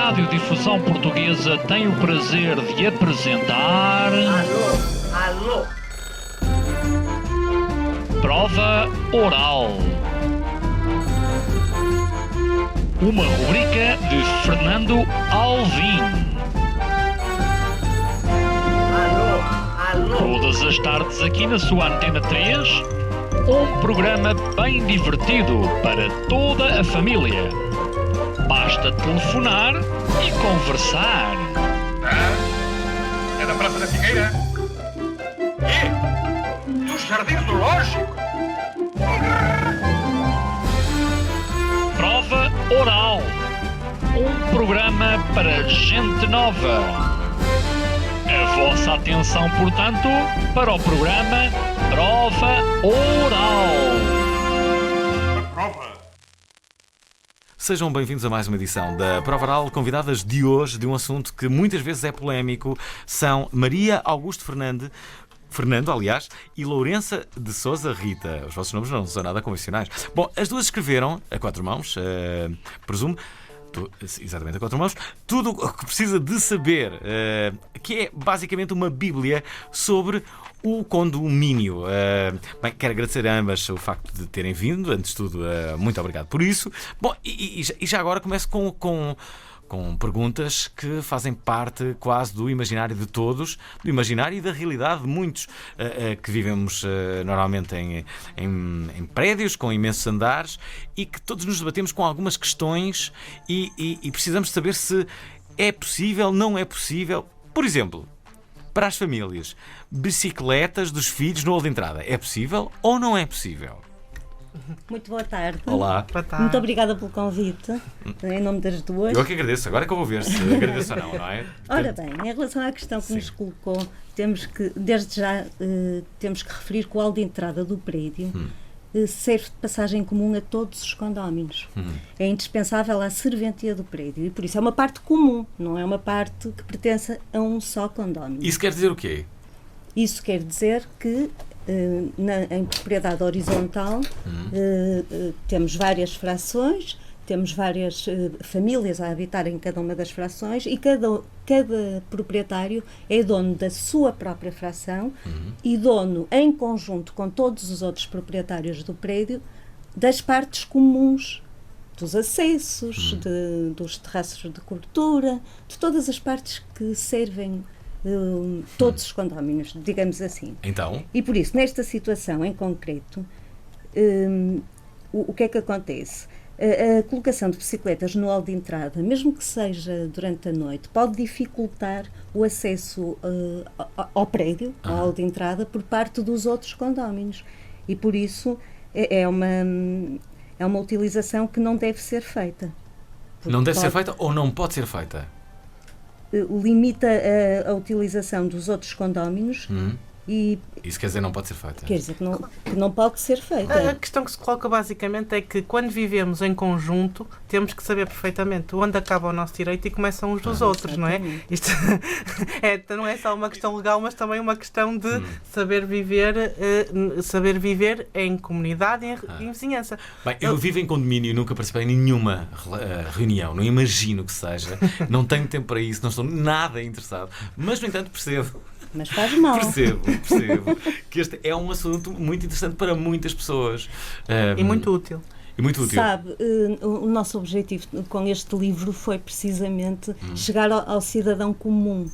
Radiodifusão Portuguesa tem o prazer de apresentar... Alô? Prova Oral. Uma rubrica de Fernando Alvim. Alô? Todas as tardes aqui na sua Antena 3, um programa bem divertido para toda a família. Basta telefonar e conversar. É da Praça da Figueira? E? Do Jardim Zoológico? Prova Oral. Um programa para gente nova. A vossa atenção, portanto, para o programa Prova Oral. Prova. Sejam bem-vindos a mais uma edição da Prova Oral. Convidadas de hoje de um assunto que muitas vezes é polémico são Maria Augusto Fernando, aliás, e Lourença de Sousa Rita. Os vossos nomes não são nada convencionais. Bom, as duas escreveram a quatro mãos, presumo, exatamente a quatro mãos, tudo o que precisa de saber, que é basicamente uma bíblia sobre o condomínio. Bem, quero agradecer a ambas o facto de terem vindo. Antes de tudo, muito obrigado por isso. Bom, e já agora começo com perguntas que fazem parte quase do imaginário de todos, do imaginário e da realidade de muitos que vivemos normalmente em prédios com imensos andares e que todos nos debatemos com algumas questões e precisamos saber se é possível, não é possível. Por exemplo, para as famílias, bicicletas dos filhos no hall de entrada, é possível ou não é possível? Muito boa tarde. Olá. Boa tarde. Muito obrigada pelo convite, em nome das duas. Eu que agradeço, agora é que eu vou ver se agradeço ou não é? Ora bem, em relação à questão que nos colocou, temos que, desde já, temos que referir que o hall de entrada do prédio serve de passagem comum a todos os condóminos. É indispensável à serventia do prédio e, por isso, é uma parte comum, não é uma parte que pertence a um só condómino. Isso quer dizer o quê? Isso quer dizer que em propriedade horizontal temos várias frações, temos várias famílias a habitar em cada uma das frações e cada proprietário é dono da sua própria fração e dono, em conjunto com todos os outros proprietários do prédio, das partes comuns, dos acessos, dos terraços de cobertura, de todas as partes que servem todos os condóminos, digamos assim. Então? E por isso, nesta situação em concreto, o que é que acontece? A colocação de bicicletas no hall de entrada, mesmo que seja durante a noite, pode dificultar o acesso ao prédio, ao hall de entrada, por parte dos outros condóminos. E por isso é uma utilização que não deve ser feita. Não deve ser feita ou não pode ser feita? Limita a utilização dos outros condóminos e... Isso quer dizer não pode ser feita? Quer dizer que não pode ser feita. A questão que se coloca basicamente é que quando vivemos em conjunto temos que saber perfeitamente onde acaba o nosso direito e começam os dos outros, não é? Isto não é só uma questão legal, mas também uma questão de saber viver em comunidade e em vizinhança. Bem, eu vivo em condomínio e nunca participei em nenhuma reunião, não imagino que seja, não tenho tempo para isso, não estou nada interessado, mas no entanto percebo. Mas faz mal. Percebo que este é um assunto muito interessante para muitas pessoas. E muito útil. Sabe, o nosso objetivo com este livro foi precisamente chegar ao cidadão comum.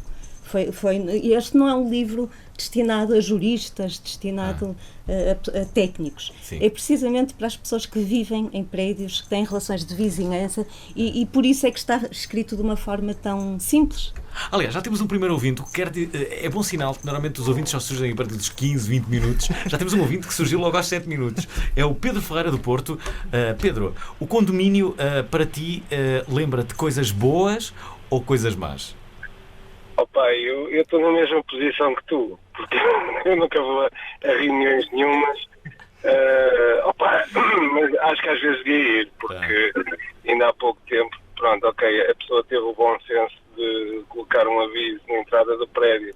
Este não é um livro destinado a juristas, destinado a técnicos. Sim. É precisamente para as pessoas que vivem em prédios, que têm relações de vizinhança e por isso é que está escrito de uma forma tão simples. Aliás, já temos um primeiro ouvinte, é bom sinal, que normalmente os ouvintes só surgem a partir dos 15, 20 minutos. Já temos um ouvinte que surgiu logo aos 7 minutos. É o Pedro Ferreira do Porto. Pedro, o condomínio para ti lembra-te coisas boas ou coisas más? Opa, eu estou na mesma posição que tu, porque eu nunca vou a reuniões nenhumas, mas acho que às vezes devia ir, porque ainda há pouco tempo, pronto, ok, a pessoa teve o bom senso de colocar um aviso na entrada do prédio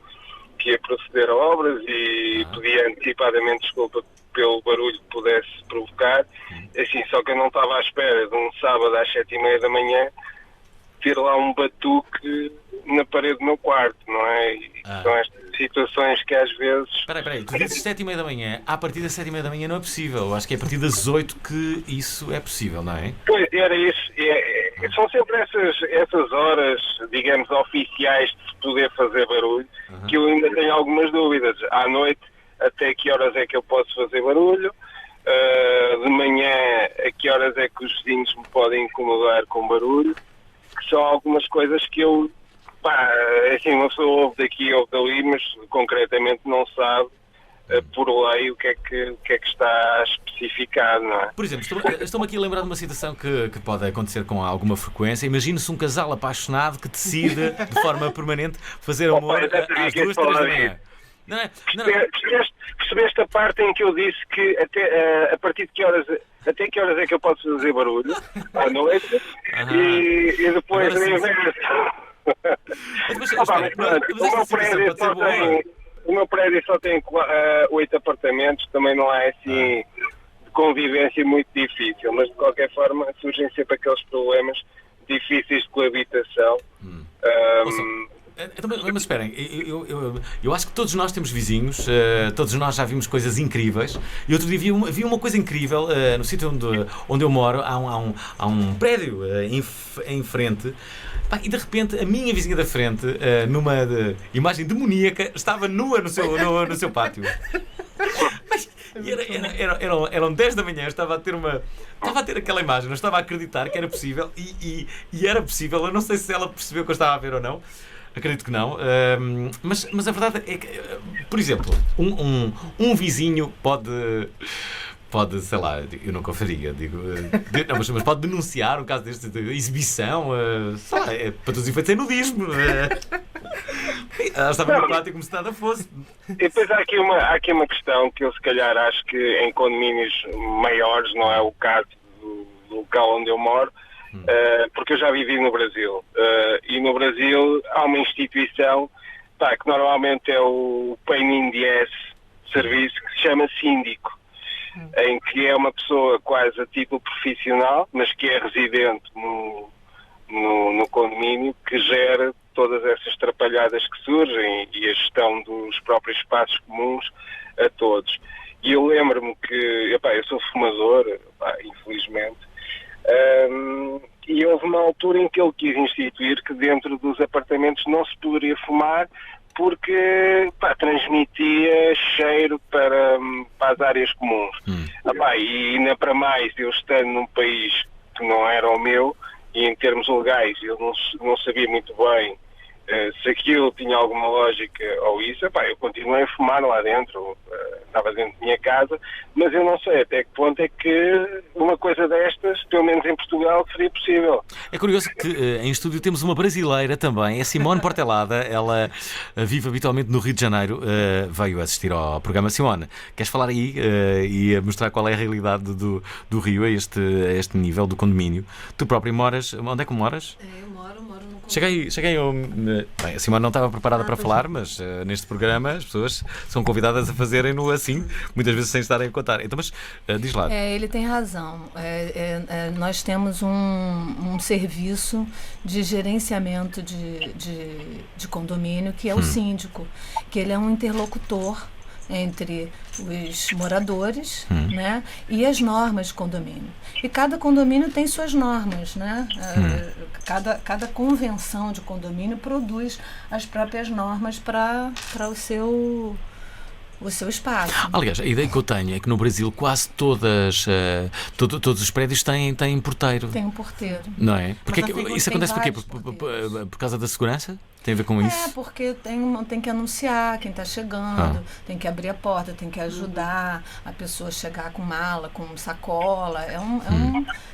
que ia proceder a obras e pedia antecipadamente desculpa pelo barulho que pudesse provocar, assim, só que eu não estava à espera de um sábado às 7h30 da manhã ter lá um batuque na parede do meu quarto, não é? E são estas situações que às vezes... Espera aí, tu dizes 7h30 da manhã. A partir das 7h30 da manhã não é possível. Eu acho que é a partir das 8 que isso é possível, não é? Pois, era isso. São sempre essas horas, digamos, oficiais de se poder fazer barulho, que eu ainda tenho algumas dúvidas. À noite, até que horas é que eu posso fazer barulho? De manhã, a que horas é que os vizinhos me podem incomodar com barulho? Que são algumas coisas que eu... assim, uma pessoa ouve daqui, ouve dali, mas concretamente não sabe por lei o que é que está especificado, não é? Por exemplo, estou-me aqui a lembrar de uma situação que pode acontecer com alguma frequência. Imagine-se um casal apaixonado que decide, de forma permanente, fazer amor às 2, 3 da manhã. Não é? Percebeste a parte em que eu disse que a partir de que horas... Até que horas é que eu posso fazer barulho? À noite. E depois... O meu prédio só tem 8 apartamentos, também não há assim de convivência muito difícil, mas de qualquer forma surgem sempre aqueles problemas difíceis de coabitação. Mas esperem, eu acho que todos nós temos vizinhos, todos nós já vimos coisas incríveis. E outro dia vi uma coisa incrível no sítio onde eu moro. Há um prédio em frente. E de repente a minha vizinha da frente, numa imagem demoníaca, estava nua no seu pátio. Eram 10 da manhã, estava a ter aquela imagem, não estava a acreditar que era possível e era possível. Eu não sei se ela percebeu que eu estava a ver ou não. Acredito que não, mas a verdade é que, por exemplo, um vizinho pode, sei lá, eu nunca o faria, mas pode denunciar um caso deste de exibição, sei lá, para todos os efeitos é nudismo. Ela estava no pátio como se nada fosse. E depois há aqui uma questão que eu se calhar acho que em condomínios maiores, não é o caso do local onde eu moro, porque eu já vivi no Brasil. E no Brasil há uma instituição que normalmente é o Pain in the Ass serviço, que se chama síndico, em que é uma pessoa quase a título profissional, mas que é residente no condomínio, que gera todas essas trapalhadas que surgem e a gestão dos próprios espaços comuns a todos. E eu lembro-me que, eu sou fumador, infelizmente, e houve uma altura em que ele quis instituir que dentro dos apartamentos não se poderia fumar porque transmitia cheiro para as áreas comuns. E ainda para mais, eu estando num país que não era o meu, e em termos legais eu não sabia muito bem se aquilo tinha alguma lógica ou isso, eu continuei a fumar lá dentro, estava dentro da minha casa, mas eu não sei até que ponto é que uma coisa destas, pelo menos em Portugal, seria possível. É curioso que em estúdio temos uma brasileira também, é Simone Portelada, ela vive habitualmente no Rio de Janeiro, veio assistir ao programa. Simone, queres falar aí e mostrar qual é a realidade do Rio a este nível do condomínio? Tu próprio moras, onde é que moras? Eu moro no condomínio. Cheguei bem, a Simone não estava preparada para falar, mas neste programa as pessoas são convidadas a fazerem-no assim, muitas vezes sem estarem a contar. Então, mas diz lá. Ele tem razão. Nós temos um serviço de gerenciamento de condomínio, que é o síndico, que ele é um interlocutor entre os moradores, né, e as normas de condomínio. E cada condomínio tem suas normas, né? Cada convenção de condomínio produz as próprias normas para o seu espaço. Aliás, a ideia que eu tenho é que no Brasil quase todos os prédios têm porteiro. Tem um porteiro. Não é? Porque isso acontece por quê? Por causa da segurança? Tem a ver com isso? Porque tem que anunciar quem está chegando, tem que abrir a porta, tem que ajudar a pessoa a chegar com mala, com sacola.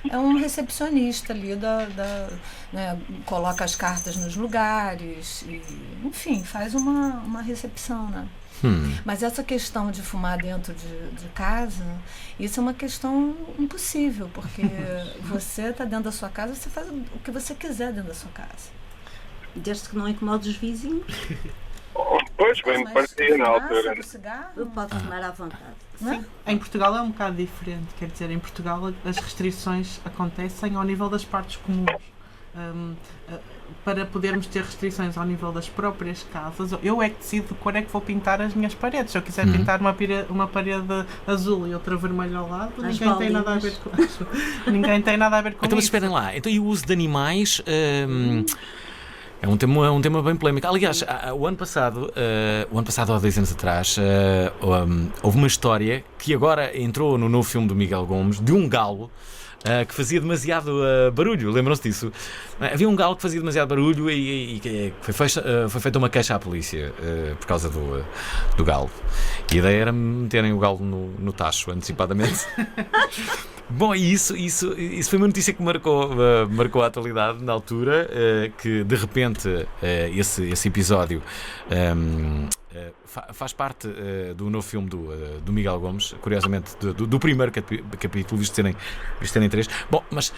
É um recepcionista ali, né, coloca as cartas nos lugares, enfim, faz uma recepção, né? Mas essa questão de fumar dentro de casa, isso é uma questão impossível, porque você está dentro da sua casa, você faz o que você quiser dentro da sua casa. Desde que não incomode os vizinhos. Pois, bem me parecia na altura. Pode fumar à vontade. Sim. Em Portugal é um bocado diferente, quer dizer, em Portugal as restrições acontecem ao nível das partes comuns. para podermos ter restrições ao nível das próprias casas, eu é que decido de cor é que vou pintar as minhas paredes. Se eu quiser pintar uma parede azul e outra vermelha ao lado, ninguém tem nada a ver com isso. Ninguém tem nada a ver com Então, mas isso. esperem lá. Então, e o uso de animais é um tema bem polémico. Aliás, o ano passado, há 10 anos atrás, houve uma história que agora entrou no novo filme do Miguel Gomes, de um galo que fazia demasiado barulho. Lembram-se disso? Havia um galo que fazia demasiado barulho e foi feita uma queixa à polícia por causa do galo. E a ideia era meterem o galo no tacho antecipadamente. Bom, e isso foi uma notícia que marcou a atualidade na altura, que de repente esse episódio faz parte do novo filme do Miguel Gomes, curiosamente do primeiro capítulo, visto terem 3. Bom, mas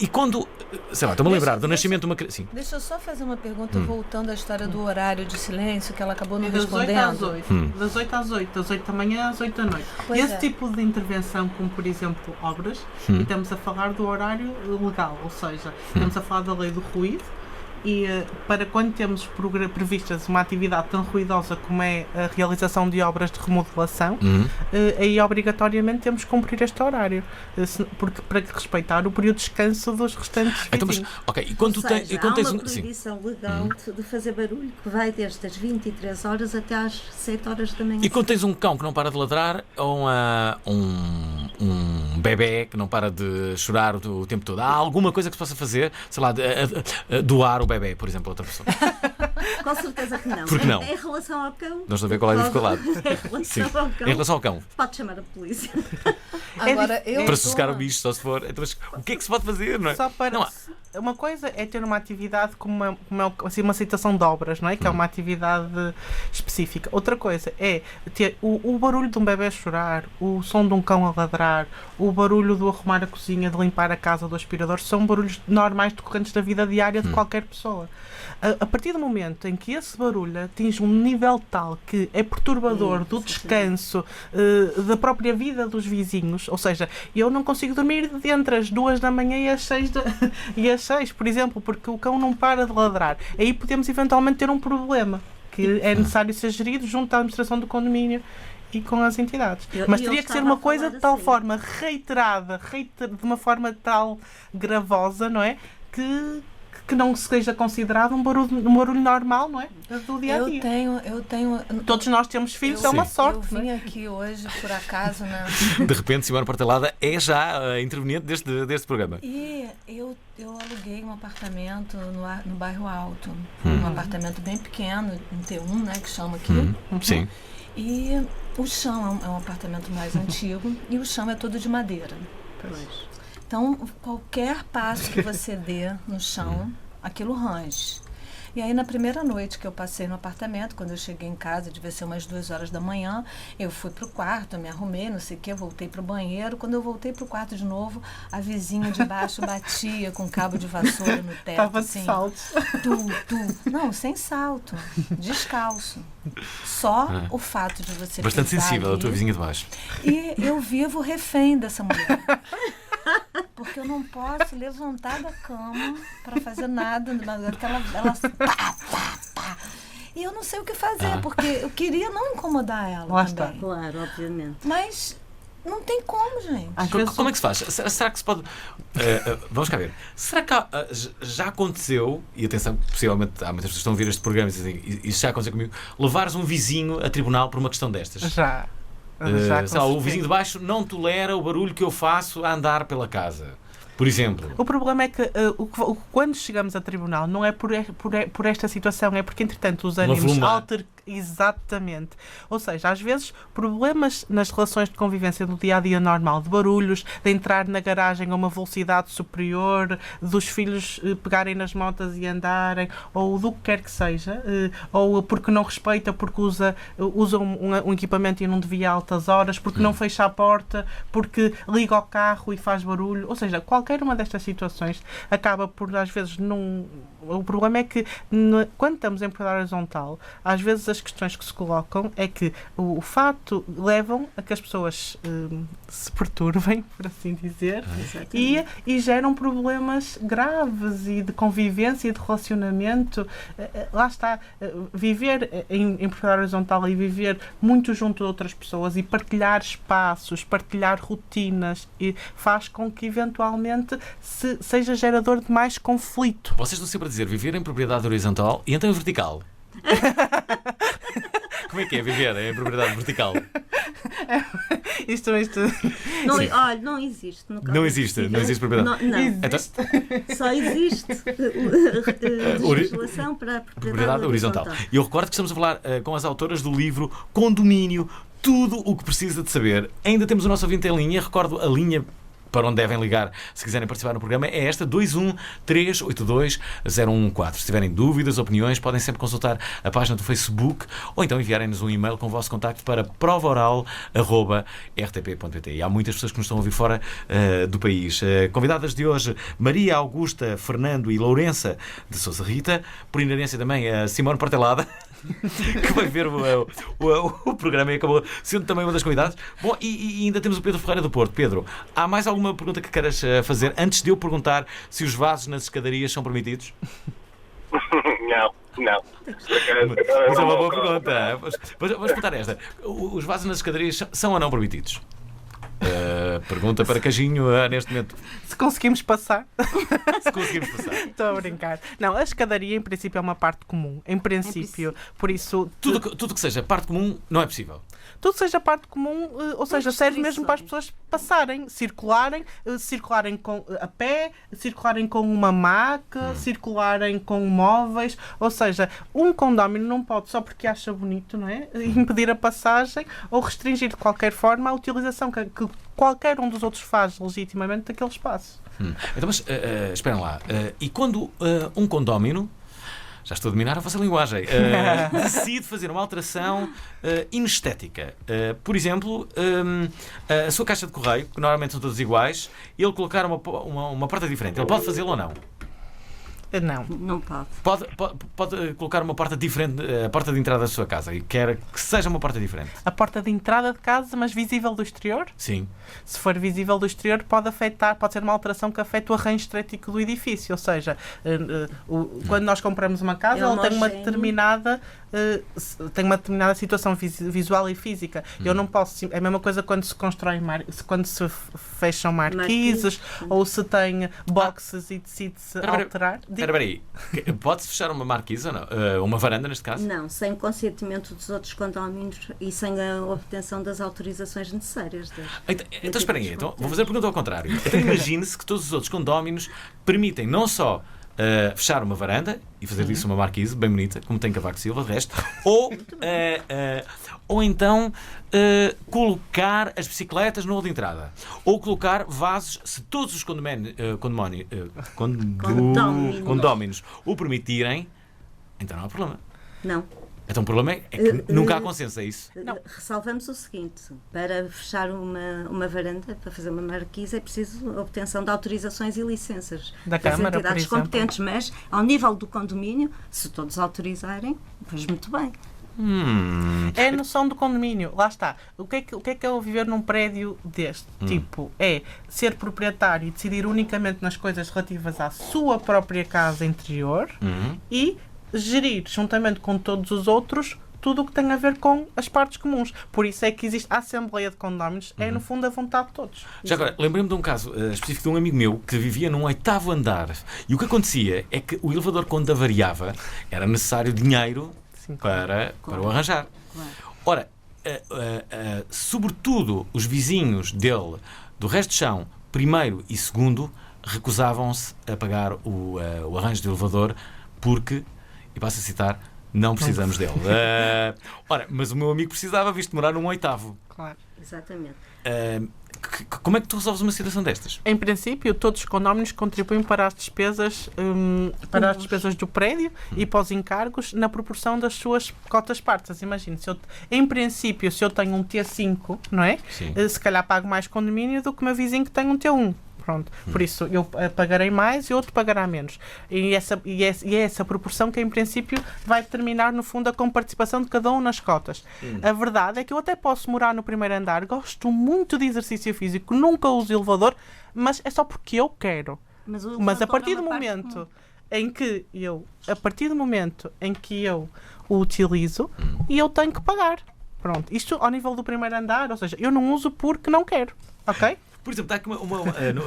e quando, sei lá, estou-me a lembrar do nascimento de uma criança. Sim. Deixa eu só fazer uma pergunta, voltando à história do horário de silêncio, que ela acabou não Das 8 às respondendo. 8. Das 8 às 8. Das 8 da manhã às 8 da noite. Pois Esse é. tipo de intervenção, como por exemplo obras, e estamos a falar do horário legal, ou seja, estamos a falar da lei do ruído, e para quando temos previstas uma atividade tão ruidosa como é a realização de obras de remodelação, aí obrigatoriamente temos que cumprir este horário, porque para respeitar o período de descanso dos restantes vizinhos. Então, mas, ok, e quando Ou tu seja, tens há uma proibição legal de fazer barulho que vai desde as 23 horas até às 7 horas da manhã. E quando tens um cão que não para de ladrar, ou um bebé que não para de chorar o tempo todo, há alguma coisa que se possa fazer, sei lá, doar o bebé, por exemplo, a outra pessoa? Com certeza que não. Por que não? Em relação ao cão. Não estou a ver qual é a dificuldade. Em relação Sim. ao cão. Em relação ao cão, Pode chamar a polícia. Agora, eu para sou sossegar o uma- bicho, só se for. Então, mas o que é que se pode fazer, não é? Só para Não há. uma coisa é ter uma atividade como assim, uma situação de obras, não é? Que é uma atividade específica. Outra coisa é ter o barulho de um bebê a chorar, o som de um cão a ladrar, o barulho do arrumar a cozinha, de limpar a casa, do aspirador, são barulhos normais decorrentes da vida diária de qualquer pessoa. A partir do momento em que esse barulho atinge um nível tal que é perturbador do descanso, da própria vida dos vizinhos, ou seja, eu não consigo dormir entre as 2 da manhã e às 6, por exemplo, porque o cão não para de ladrar. Aí podemos eventualmente ter um problema que é necessário ser gerido junto à administração do condomínio e com as entidades. Mas teria que ser uma coisa de tal forma reiterada, de uma forma tal gravosa, não é? Que não seja considerado um barulho normal, não é? Do dia a dia. Eu tenho. Todos nós temos filhos, é eu, uma Eu sorte. vim não é? aqui hoje, por acaso, De repente, Simone Portelada é já interveniente deste programa. e eu aluguei um apartamento no bairro Alto. Um apartamento bem pequeno, um T1, né, que chama aqui. Sim. E o chão é um apartamento mais antigo e o chão é todo de madeira. Então, qualquer passo que você dê no chão, aquilo range. E aí, na primeira noite que eu passei no apartamento, quando eu cheguei em casa, devia ser umas 2 horas da manhã, eu fui pro quarto, me arrumei, não sei o quê, voltei pro banheiro. Quando eu voltei pro quarto de novo, a vizinha de baixo batia com cabo de vassoura no teto. Estava de assim, saltos. Não, sem salto, descalço. Só o fato de você Bastante pisar sensível, a ali. tua vizinha de baixo. E eu vivo refém dessa mulher. Porque eu não posso levantar da cama para fazer nada, porque ela pá. E eu não sei o que fazer, porque eu queria não incomodar ela Lá também. está. Claro, obviamente. Mas não tem como, gente. Às vezes Como é que se faz? Será que se pode. Vamos cá ver. Será que já aconteceu, e atenção, possivelmente há muitas pessoas que estão a ouvir este programa e dizem, isso já aconteceu comigo, levares um vizinho a tribunal por uma questão destas? Já. Sei lá, o vizinho de baixo não tolera o barulho que eu faço a andar pela casa, por exemplo. O problema é que quando chegamos a tribunal não é por esta situação, é porque entretanto os ânimos volumar. Exatamente. Ou seja, às vezes problemas nas relações de convivência do dia-a-dia normal, de barulhos, de entrar na garagem a uma velocidade superior, dos filhos pegarem nas motas e andarem, ou do que quer que seja, ou porque não respeita, porque usa um equipamento e não devia a altas horas, porque não fecha a porta, porque liga ao carro e faz barulho. Ou seja, qualquer uma destas situações acaba por, às vezes, O problema é que quando estamos em propriedade horizontal, às vezes as questões que se colocam é que o facto levam a que as pessoas se perturbem, por assim dizer, e geram problemas graves e de convivência e de relacionamento. Lá está, viver em propriedade horizontal e viver muito junto de outras pessoas e partilhar espaços, partilhar rotinas, e faz com que eventualmente seja gerador de mais conflito. Vocês estão sempre a dizer viver em propriedade horizontal e então em vertical. Como é que é viver em propriedade vertical? Isto. Não, olha, não existe. Não existe propriedade. Não. Existe. Só existe legislação para a propriedade horizontal. E eu recordo que estamos a falar com as autoras do livro Condomínio, tudo o que precisa de saber. Ainda temos o nosso ouvinte em linha. Recordo a linha para onde devem ligar se quiserem participar no programa, é esta, 21382-014. Se tiverem dúvidas, opiniões, podem sempre consultar a página do Facebook ou então enviarem-nos um e-mail com o vosso contacto para provaoral@rtp.pt. E há muitas pessoas que nos estão a ouvir fora do país. Convidadas de hoje, Maria Augusta, Fernando e Lourença de Sousa Rita, por inerência também a Simone Portelada, que vai ver o programa e acabou sendo também uma das convidadas. Bom, e ainda temos o Pedro Ferreira do Porto. Pedro, há mais alguma pergunta que queiras fazer antes de eu perguntar se os vasos nas escadarias são permitidos? Não. Mas é uma boa pergunta. Vamos perguntar esta. Os vasos nas escadarias são ou não permitidos? Pergunta para Cajinho neste momento. Se conseguimos passar. Estou a brincar. Não, a escadaria em princípio é uma parte comum. Em princípio. Por isso. Tudo que seja parte comum não é possível. Tudo seja parte comum, ou seja, serve mesmo para as pessoas passarem, circularem a pé, circularem com uma maca, circularem com móveis. Ou seja, um condómino não pode, só porque acha bonito, não é? Impedir a passagem ou restringir de qualquer forma a utilização que qualquer um dos outros faz legitimamente daquele espaço. Então, mas esperem lá. E quando um condómino, já estou a dominar a vossa linguagem, decide fazer uma alteração inestética, por exemplo, a sua caixa de correio, que normalmente são todas iguais, ele colocar uma porta diferente, ele pode fazê-lo ou não? Não pode. Pode colocar uma porta diferente, a porta de entrada da sua casa, e quer que seja uma porta diferente. A porta de entrada de casa, mas visível do exterior? Sim. Se for visível do exterior, pode ser uma alteração que afeta o arranjo estético do edifício. Ou seja, quando nós compramos uma casa, ela tem uma determinada situação visual e física. Eu não posso. É a mesma coisa quando se constrói, quando se fecham marquises ou se tem boxes e decide-se alterar. Espera aí, pode-se fechar uma marquise ou não? Uma varanda, neste caso? Não, sem consentimento dos outros condóminos e sem a obtenção das autorizações necessárias. Então espera aí, vou fazer a pergunta ao contrário. Então imagine-se que todos os outros condóminos permitem não só fechar uma varanda e fazer disso uma marquise bem bonita, como tem Cavaco Silva, de resto, ou então colocar as bicicletas no hall de entrada, ou colocar vasos, se todos os condóminos o permitirem, então não há problema. Não. Então o problema é que nunca há consenso, é isso? Não. Ressalvamos o seguinte: para fechar uma varanda, para fazer uma marquise, é preciso a obtenção de autorizações e licenças da das Câmara, entidades competentes, mas ao nível do condomínio, se todos autorizarem, pois muito bem. É a noção do condomínio, lá está. O que é que é viver num prédio deste tipo? É ser proprietário e decidir unicamente nas coisas relativas à sua própria casa interior e gerir, juntamente com todos os outros, tudo o que tem a ver com as partes comuns. Por isso é que existe a Assembleia de Condóminos, é no fundo a vontade de todos. Já agora, lembrei-me de um caso específico de um amigo meu que vivia num 8º andar, e o que acontecia é que o elevador, quando avariava, era necessário dinheiro para o arranjar. Ora, sobretudo os vizinhos dele, do resto de chão, primeiro e segundo, recusavam-se a pagar o arranjo do elevador porque, e passo a citar, não precisamos dele. Ora, mas o meu amigo precisava, visto morar num 8º. Claro. Exatamente. Como é que tu resolves uma situação destas? Em princípio, todos os condóminos contribuem para as despesas do prédio e para os encargos na proporção das suas cotas partes. Imagina, em princípio, se eu tenho um T5, não é? Sim. Se calhar pago mais condomínio do que o meu vizinho que tem um T1. Pronto. Por isso, eu pagarei mais e outro pagará menos. E é essa proporção que, em princípio, vai determinar, no fundo, a comparticipação de cada um nas cotas. A verdade é que eu até posso morar no primeiro andar, gosto muito de exercício físico, nunca uso elevador, mas é só porque eu quero. Mas a partir do momento em que eu o utilizo, e eu tenho que pagar. Pronto. Isto ao nível do primeiro andar, ou seja, eu não uso porque não quero. Ok? Por exemplo, está aqui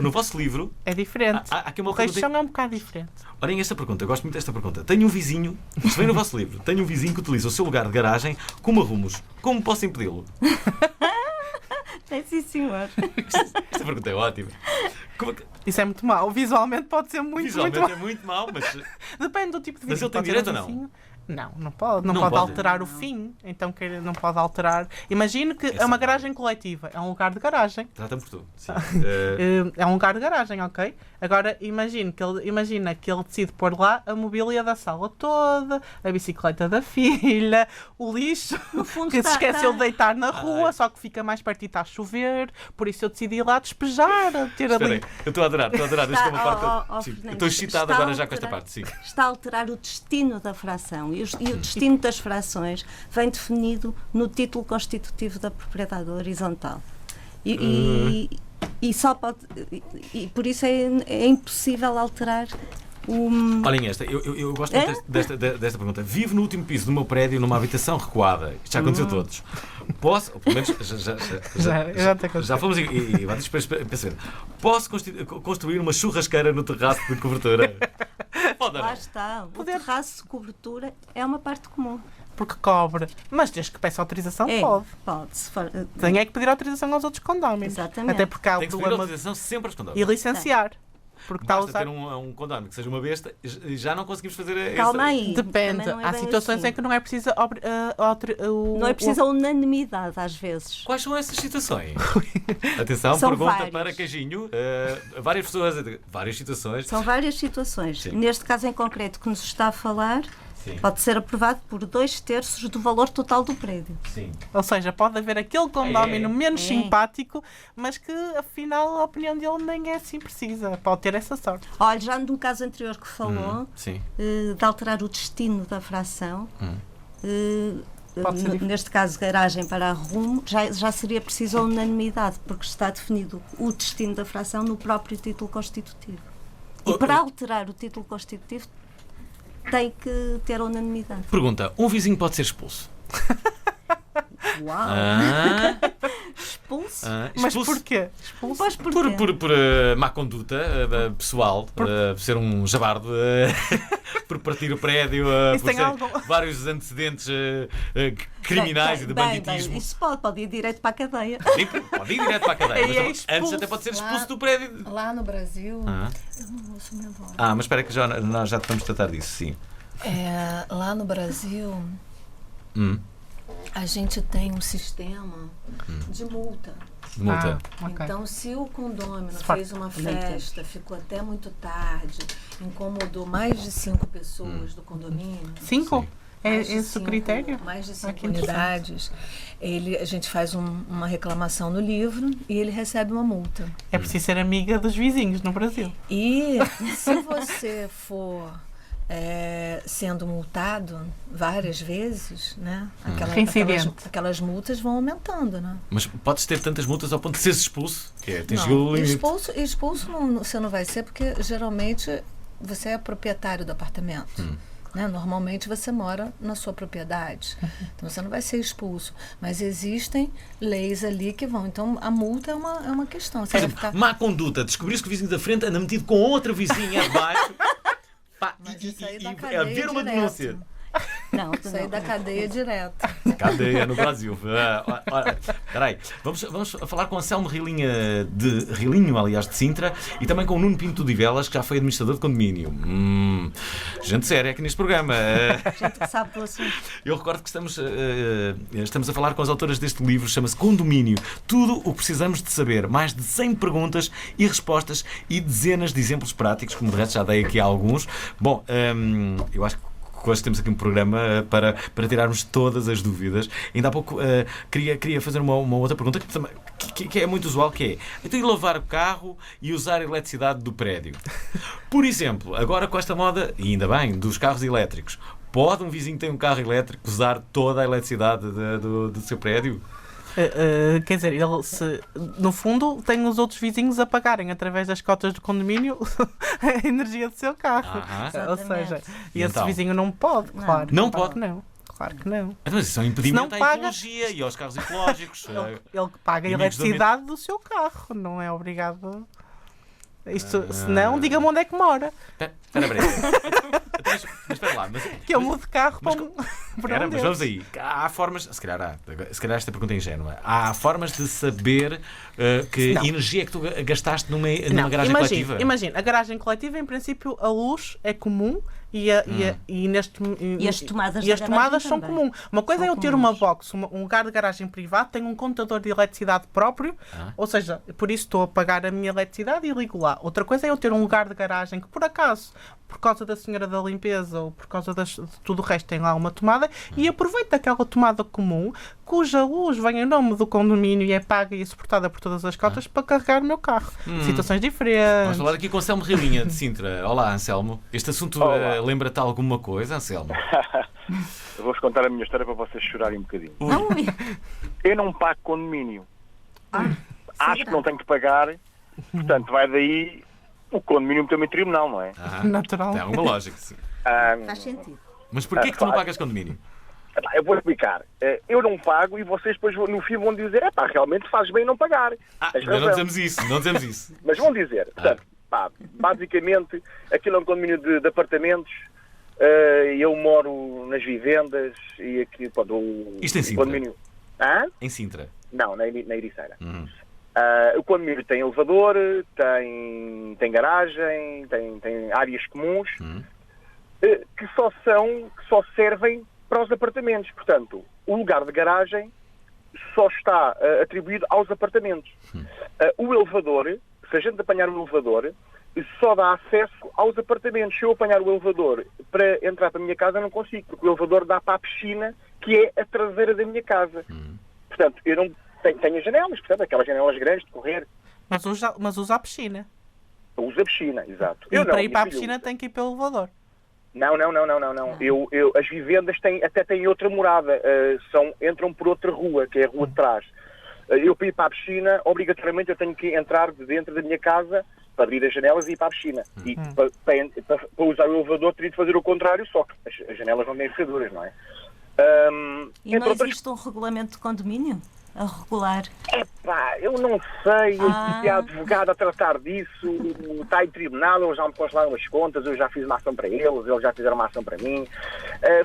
no vosso livro... É diferente. Há aqui uma o reixão é um bocado diferente. Olhem esta pergunta, eu gosto muito desta pergunta. Tenho um vizinho, isto vem no vosso livro, tenho um vizinho que utiliza o seu lugar de garagem como arrumos. Como posso impedi-lo? É sim, senhor. Esta pergunta é ótima. Isso é muito mau. Visualmente pode ser muito Visualmente é muito mau, mas... Depende do tipo de vizinho. Mas ele tem direito ou não? Não pode. Não pode alterar o fim. Então não pode alterar. Imagino que é uma garagem coletiva. É um lugar de garagem. Trata-me por tu. Sim. É um lugar de garagem, ok? Agora imagina que ele decide pôr lá a mobília da sala toda, a bicicleta da filha, o lixo que se esqueceu de deitar na rua, só que fica mais perto e está a chover. Por isso eu decidi ir lá despejar. Eu estou a adorar. Isto é uma parte. Estou excitado agora já com esta parte. Sim. Está a alterar o destino da fração. E o destino das frações vem definido no título constitutivo da propriedade horizontal. E só pode. E por isso é impossível alterar o. Olhem esta, eu gosto muito desta pergunta. Vivo no último piso do meu prédio numa habitação recuada. Isto já aconteceu a todos. Posso, ou pelo menos já fomos e pensar. Posso construir uma churrasqueira no terraço de cobertura? Lá está. O terraço de cobertura é uma parte comum. Porque cobre. Mas desde que peça autorização, pode. Se for, tem é que pedir autorização aos outros condóminos. Exatamente. Até porque há o tem que pedir autorização sempre aos condóminos. E licenciar. Porque basta ter um condómino que seja uma besta, já não conseguimos fazer... Calma aí. Depende. Há situações em que não é preciso... não é preciso a unanimidade, às vezes. Quais são essas situações? Atenção, são pergunta várias. para Queijinho. Várias pessoas... Várias situações. São várias situações. Sim. Neste caso em concreto que nos está a falar... Sim. Pode ser aprovado por 2/3 do valor total do prédio. Sim. Ou seja, pode haver aquele condómino menos simpático, mas que afinal a opinião dele nem é assim precisa. Pode ter essa sorte. Olha, já no caso anterior que falou, de alterar o destino da fração, neste caso garagem para arrumo, já seria preciso a unanimidade, porque está definido o destino da fração no próprio título constitutivo. E para alterar o título constitutivo tem que ter a unanimidade. Pergunta, um vizinho pode ser expulso? Uau! Expulso? Mas porquê? Expulso? Por má conduta pessoal, por ser um jabardo, por partir o prédio, por ter vários antecedentes criminais e de banditismo. Isso pode ir direto para a cadeia. Sim, pode ir direto para a cadeia. Mas antes até pode ser expulso do prédio. Lá no Brasil, eu não ouço minha voz. Mas espera que nós já estamos a tratar disso, sim. Lá no Brasil, a gente tem um sistema de multa. Okay. Então, se o condômino fez uma festa, ficou até muito tarde, incomodou mais de 5 pessoas do condomínio... 5? É esse o critério? Mais de 5 unidades. A gente faz uma reclamação no livro e ele recebe uma multa. É preciso ser amiga dos vizinhos no Brasil. E se você for sendo multado várias vezes, né? Aquelas multas vão aumentando, né? Mas podes ter tantas multas ao ponto de seres expulso? O limite. Expulso você não vai ser, porque geralmente você é proprietário do apartamento. Né? Normalmente você mora na sua propriedade, então você não vai ser expulso, mas existem leis ali que vão, então a multa é uma questão. Você por exemplo, má conduta, descobriste que o vizinho da frente anda metido com outra vizinha abaixo e haver uma denúncia. Não, sair da cadeia direto. Cadeia no Brasil. Espera aí. Vamos falar com Anselmo Rilinho, de Sintra, e também com o Nuno Pinto de Velas, que já foi administrador de condomínio. Gente séria aqui neste programa. Gente que sabe do assunto. Eu recordo que estamos a falar com as autoras deste livro, chama-se Condomínio. Tudo o que precisamos de saber. Mais de 100 perguntas e respostas e dezenas de exemplos práticos, como de resto já dei aqui alguns. Bom, eu acho que que hoje temos aqui um programa para tirarmos todas as dúvidas. Ainda há pouco queria fazer uma outra pergunta que é muito usual, que é: então, ir lavar o carro e usar a eletricidade do prédio. Por exemplo, agora com esta moda, e ainda bem, dos carros elétricos, pode um vizinho que tem um carro elétrico usar toda a eletricidade do seu prédio? Quer dizer, ele no fundo tem os outros vizinhos a pagarem através das cotas do condomínio a energia do seu carro. Ou seja, e esse então? vizinho não pode, claro. Não pode? Não. Claro que não. Mas isso é um impedimento à paga, ecologia e aos carros ecológicos. Ele que paga a eletricidade do seu carro, não é obrigado. Isto, se não, diga-me onde é que mora. Espera. Mas espera lá. Que eu mudo de carro para mas vamos aí. Há formas. Se calhar esta pergunta é ingênua. Há formas de saber que energia é que tu gastaste numa garagem coletiva? Imagina, a garagem coletiva, em princípio, a luz é comum. E as tomadas, são comuns. Uma coisa é eu ter uma box, um lugar de garagem privado, tenho um contador de eletricidade próprio, ou seja, por isso estou a pagar a minha eletricidade e ligo lá. Outra coisa é eu ter um lugar de garagem que, por acaso, por causa da senhora da limpeza ou por causa de tudo o resto, tem lá uma tomada e aproveito aquela tomada comum, cuja luz vem em nome do condomínio e é paga e suportada por todas as cotas para carregar o meu carro. Situações diferentes. Vamos falar aqui com Anselmo Rilinha, de Sintra. Olá, Anselmo. Este assunto lembra-te alguma coisa, Anselmo? Eu vou-vos contar a minha história para vocês chorarem um bocadinho. Eu não pago condomínio. Acho que não tenho que pagar, portanto vai daí o condomínio também tribunal, não é? Natural. Tem alguma lógica, sim. Faz sentido. Mas porquê que tu não pagas condomínio? Eu vou explicar. Eu não pago e vocês depois no fim vão dizer realmente fazes bem não pagar. Mas não dizemos isso. Mas vão dizer. Portanto, basicamente, aquilo é um condomínio de apartamentos. Eu moro nas vivendas e aqui Isto em Sintra? Condomínio... Em Sintra? Não, na Ericeira. O condomínio tem elevador, tem garagem, tem áreas comuns que só servem para os apartamentos. Portanto, o lugar de garagem só está atribuído aos apartamentos. O elevador, se a gente apanhar o elevador, só dá acesso aos apartamentos. Se eu apanhar o elevador para entrar para a minha casa, não consigo, porque o elevador dá para a piscina, que é a traseira da minha casa. Portanto, eu não tenho as janelas, portanto, aquelas janelas grandes de correr. Mas usa a piscina. Usa a piscina, exato. Para ir para a piscina tem que ir pelo elevador. Não. As vivendas até têm outra morada. Entram por outra rua, que é a rua de trás. Eu, para ir para a piscina, obrigatoriamente eu tenho que entrar de dentro da minha casa para abrir as janelas e ir para a piscina. E para usar o elevador teria de fazer o contrário, só que as janelas não têm fechaduras, não é? E não existe um regulamento de condomínio a regular? Eu não sei. Eu tive a advogada a tratar disso. Está em tribunal, eles já me congelaram as contas, eu já fiz uma ação para eles já fizeram uma ação para mim.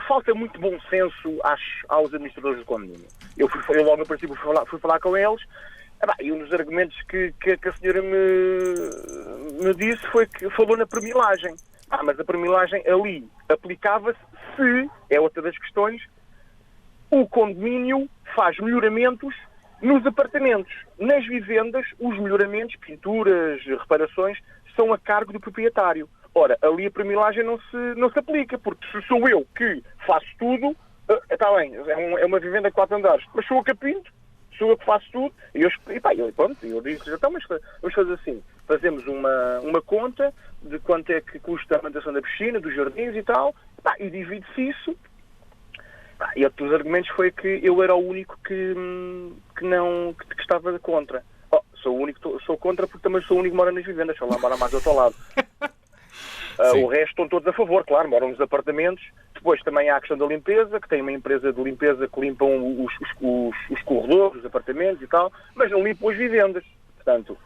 Falta muito bom senso aos administradores do condomínio. Eu logo no princípio fui falar com eles. E um dos argumentos que a senhora me disse foi que falou na permilagem. Mas a permilagem ali aplicava-se se, é outra das questões, o condomínio faz melhoramentos nos apartamentos. Nas vivendas, os melhoramentos, pinturas, reparações, são a cargo do proprietário. Ora, ali a permilagem não se aplica, porque se sou eu que faço tudo, está bem, é uma vivenda de 4 andares, mas sou eu que pinto, sou eu que faço tudo, e eu disse, então, mas vamos fazer assim, fazemos uma conta de quanto é que custa a manutenção da piscina, dos jardins e tal, e divide-se isso. E outro dos argumentos foi que eu era o único que estava contra. Sou contra porque também sou o único que mora nas vivendas, só lá mora mais do outro lado. O resto estão todos a favor, claro, moram nos apartamentos. Depois também há a questão da limpeza, que tem uma empresa de limpeza que limpam os corredores, os apartamentos e tal, mas não limpam as vivendas. Portanto,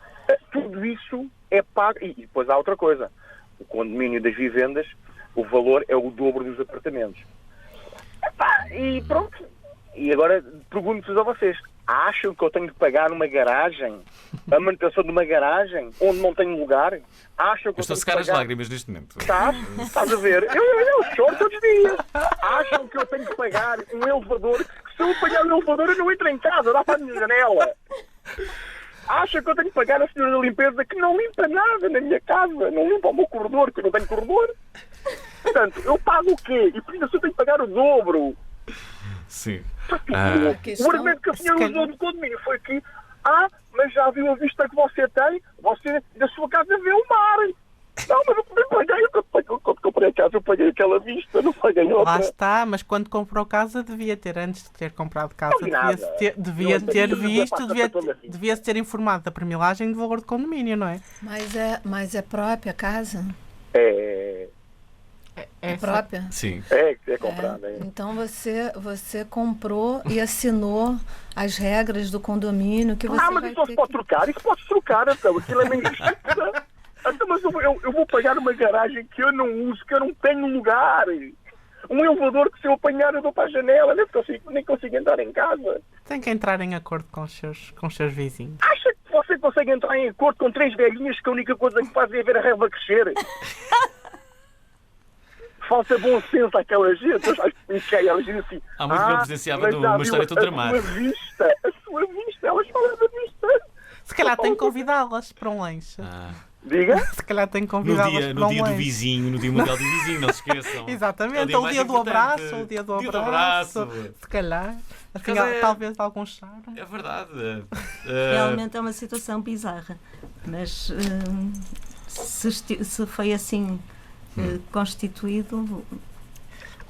tudo isso é pago. E depois há outra coisa. O condomínio das vivendas, o valor é o dobro dos apartamentos. E pronto. E agora pergunto-vos a vocês. Acham que eu tenho que pagar uma garagem, a manutenção de uma garagem, onde não tenho lugar? Acham que eu estou a tenho secar que pagar... as lágrimas neste momento. Estás a ver? Eu choro todos os dias. Acham que eu tenho que pagar um elevador? Se eu pagar um elevador, eu não entro em casa, dá para a minha janela. Acham que eu tenho que pagar a senhora da limpeza que não limpa nada na minha casa? Não limpa o meu corredor, que eu não tenho corredor? Portanto, eu pago o quê? E por isso eu tenho que pagar o dobro. Sim. O argumento que a senhora usou no condomínio foi que, mas já viu a vista que você tem? Você, da sua casa, vê o mar. Não, mas eu também paguei. Quando comprei a casa, eu paguei aquela vista, não paguei outra. Lá está, mas quando comprou casa, devia ter, antes de ter comprado casa, devia se ter informado da permilagem de valor de condomínio, não é? Mas é própria a casa? É própria? Sim. É comprada. Então você comprou e assinou as regras do condomínio que você mas isso pode trocar? Isso pode trocar, então. Aquilo é minha justiça. Então, mas eu vou pagar uma garagem que eu não uso, que eu não tenho lugar. Um elevador que se eu apanhar eu dou para a janela, nem consigo entrar em casa. Tem que entrar em acordo com os seus vizinhos. Acha que você consegue entrar em acordo com 3 velhinhas que a única coisa que fazem é ver a relva crescer? Falta bom senso àquela gente. Eu já expliquei, elas dizem assim... Há muito que eu presenciava de uma história tão dramática. A sua vista, elas falam da vista. Se calhar tem que convidá-las para um lanche. Diga? Se calhar tem que convidá-las para um No dia do lanche. vizinho, no dia mundial do vizinho, não se esqueçam. Exatamente, É o dia do abraço, o dia do abraço. Se calhar, assim, talvez algum charme. É verdade. Realmente é uma situação bizarra. Mas se foi assim constituído...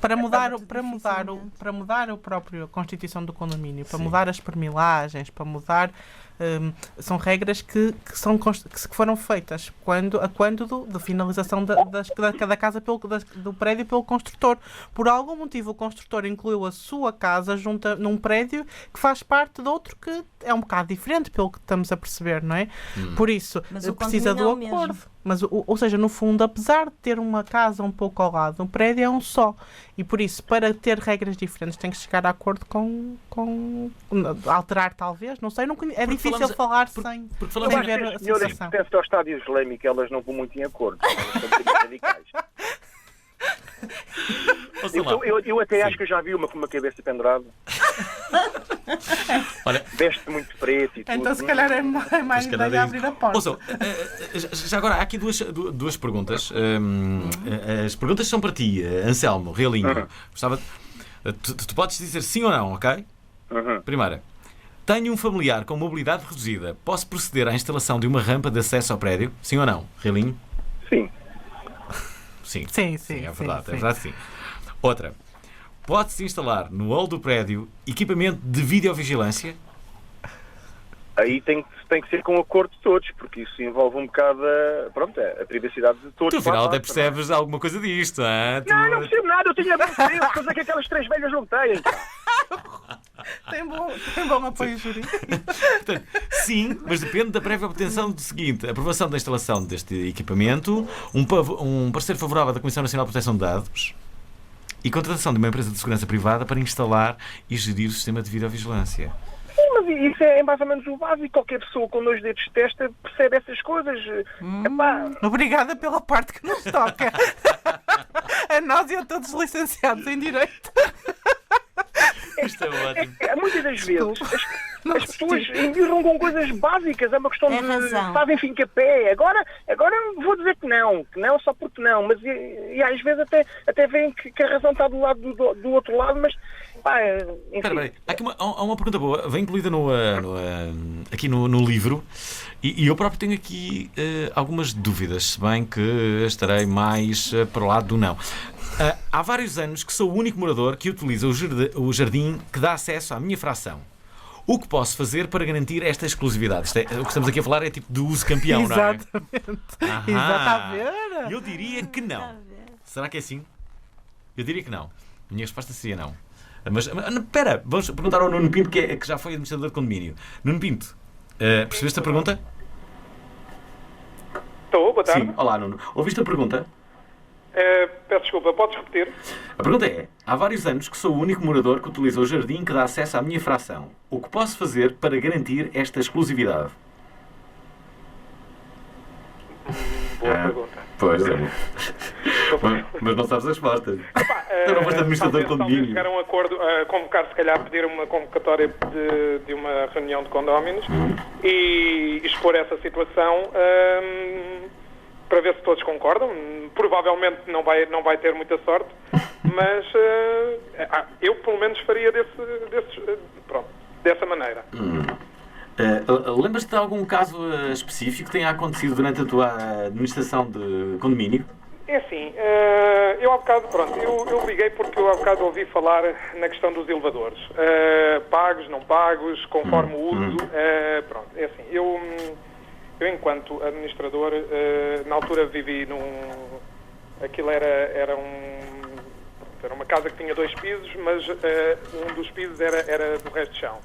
Para mudar a própria constituição do condomínio, para mudar as permilagens, para mudar... são regras que foram feitas quando da finalização da casa do prédio pelo construtor. Por algum motivo o construtor incluiu a sua casa junto num prédio que faz parte de outro que é um bocado diferente, pelo que estamos a perceber, não é? Por isso precisa do acordo. Mas, ou seja, no fundo, apesar de ter uma casa um pouco ao lado, o prédio é um só. E por isso, para ter regras diferentes, tem que chegar a acordo com alterar, talvez, não sei. É difícil falar sem ver a senhoras que pertencem ao Estado Islâmico, elas não vão muito em acordo. Elas são um bocadinho radicais. Eu até acho que eu já vi uma com uma cabeça pendurada. Olha, veste muito preto e tudo. Então se calhar é mais ideia abrir a porta. Ouçam, já agora há aqui duas perguntas. As perguntas são para ti, Anselmo, Realinho. Tu podes dizer sim ou não, ok? Primeira, tenho um familiar com mobilidade reduzida. Posso proceder à instalação de uma rampa de acesso ao prédio? Sim ou não, Realinho? Sim. Sim, é verdade, sim. Outra, pode-se instalar no hall do prédio equipamento de videovigilância? Aí tem que ser com acordo de todos, porque isso envolve um bocado a privacidade de todos. Tu, afinal, até percebes alguma coisa disto, hein? Não percebo nada, eu tenho a ver coisa que aquelas 3 velhas não têm. Tem bom apoio jurídico. Portanto, sim, mas depende da prévia obtenção do seguinte: aprovação da instalação deste equipamento, um parecer favorável da Comissão Nacional de Proteção de Dados e contratação de uma empresa de segurança privada para instalar e gerir o sistema de videovigilância. Sim, mas isso é mais ou menos o básico. Qualquer pessoa com 2 dedos de testa percebe essas coisas. Obrigada pela parte que nos toca. A nós e a todos os licenciados em Direito. Isto é ótimo. Muitas das vezes as pessoas embirram com coisas básicas. É uma questão de fazem fim-capé. Agora vou dizer que não só porque não. Mas e às vezes até veem que a razão está do lado do outro lado, mas Espera, há uma pergunta boa, vem incluída aqui no livro, e eu próprio tenho aqui algumas dúvidas, se bem que estarei mais para o lado do não. Há vários anos que sou o único morador que utiliza o jardim que dá acesso à minha fração. O que posso fazer para garantir esta exclusividade? O que estamos aqui a falar é tipo de uso campeão, não é? Exatamente. Exatamente. Eu diria que não. Será que é assim? Eu diria que não. A minha resposta seria não. Mas espera, vamos perguntar ao Nuno Pinto, que já foi administrador de condomínio. Nuno Pinto, percebeste a pergunta? Estou, boa tarde. Sim, olá Nuno. Ouviste a pergunta? Peço desculpa, podes repetir? A pergunta é: há vários anos que sou o único morador que utiliza o jardim que dá acesso à minha fração. O que posso fazer para garantir esta exclusividade? Boa pergunta. Pois é. Mas não sabes a resposta. Tu não foste administrador de condomínio. Chegar a um acordo, convocar, se calhar, pedir uma convocatória de uma reunião de condóminos e expor essa situação para ver se todos concordam. Provavelmente não vai ter muita sorte, mas eu pelo menos faria dessa maneira. Lembras-te de algum caso específico que tenha acontecido durante a tua administração de condomínio? É assim, eu há bocado, eu liguei porque eu há bocado ouvi falar na questão dos elevadores. Pagos, não pagos, conforme o uso. É assim, eu enquanto administrador, na altura vivi aquilo era uma casa que tinha 2 pisos, mas um dos pisos era do resto de chão.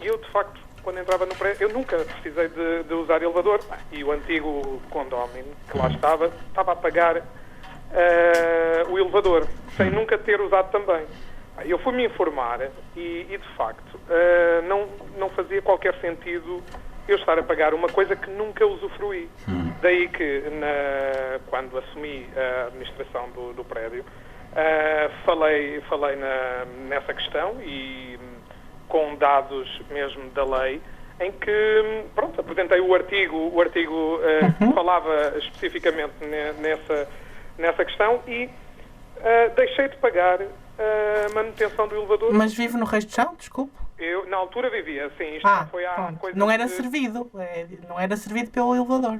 E eu, de facto, quando entrava no prédio, eu nunca precisei de usar elevador. E o antigo condomínio que lá estava a pagar o elevador, sem nunca ter usado também. Eu fui-me informar e de facto, não fazia qualquer sentido eu estar a pagar uma coisa que nunca usufruí. Daí que, quando assumi a administração do prédio, falei nessa questão e com dados mesmo da lei, em que, apresentei o artigo falava especificamente nessa questão e deixei de pagar a manutenção do elevador. Mas vive no resto de chão? Desculpe. Eu, na altura, vivia, sim. Isto foi há coisa não era servido. Não era servido pelo elevador.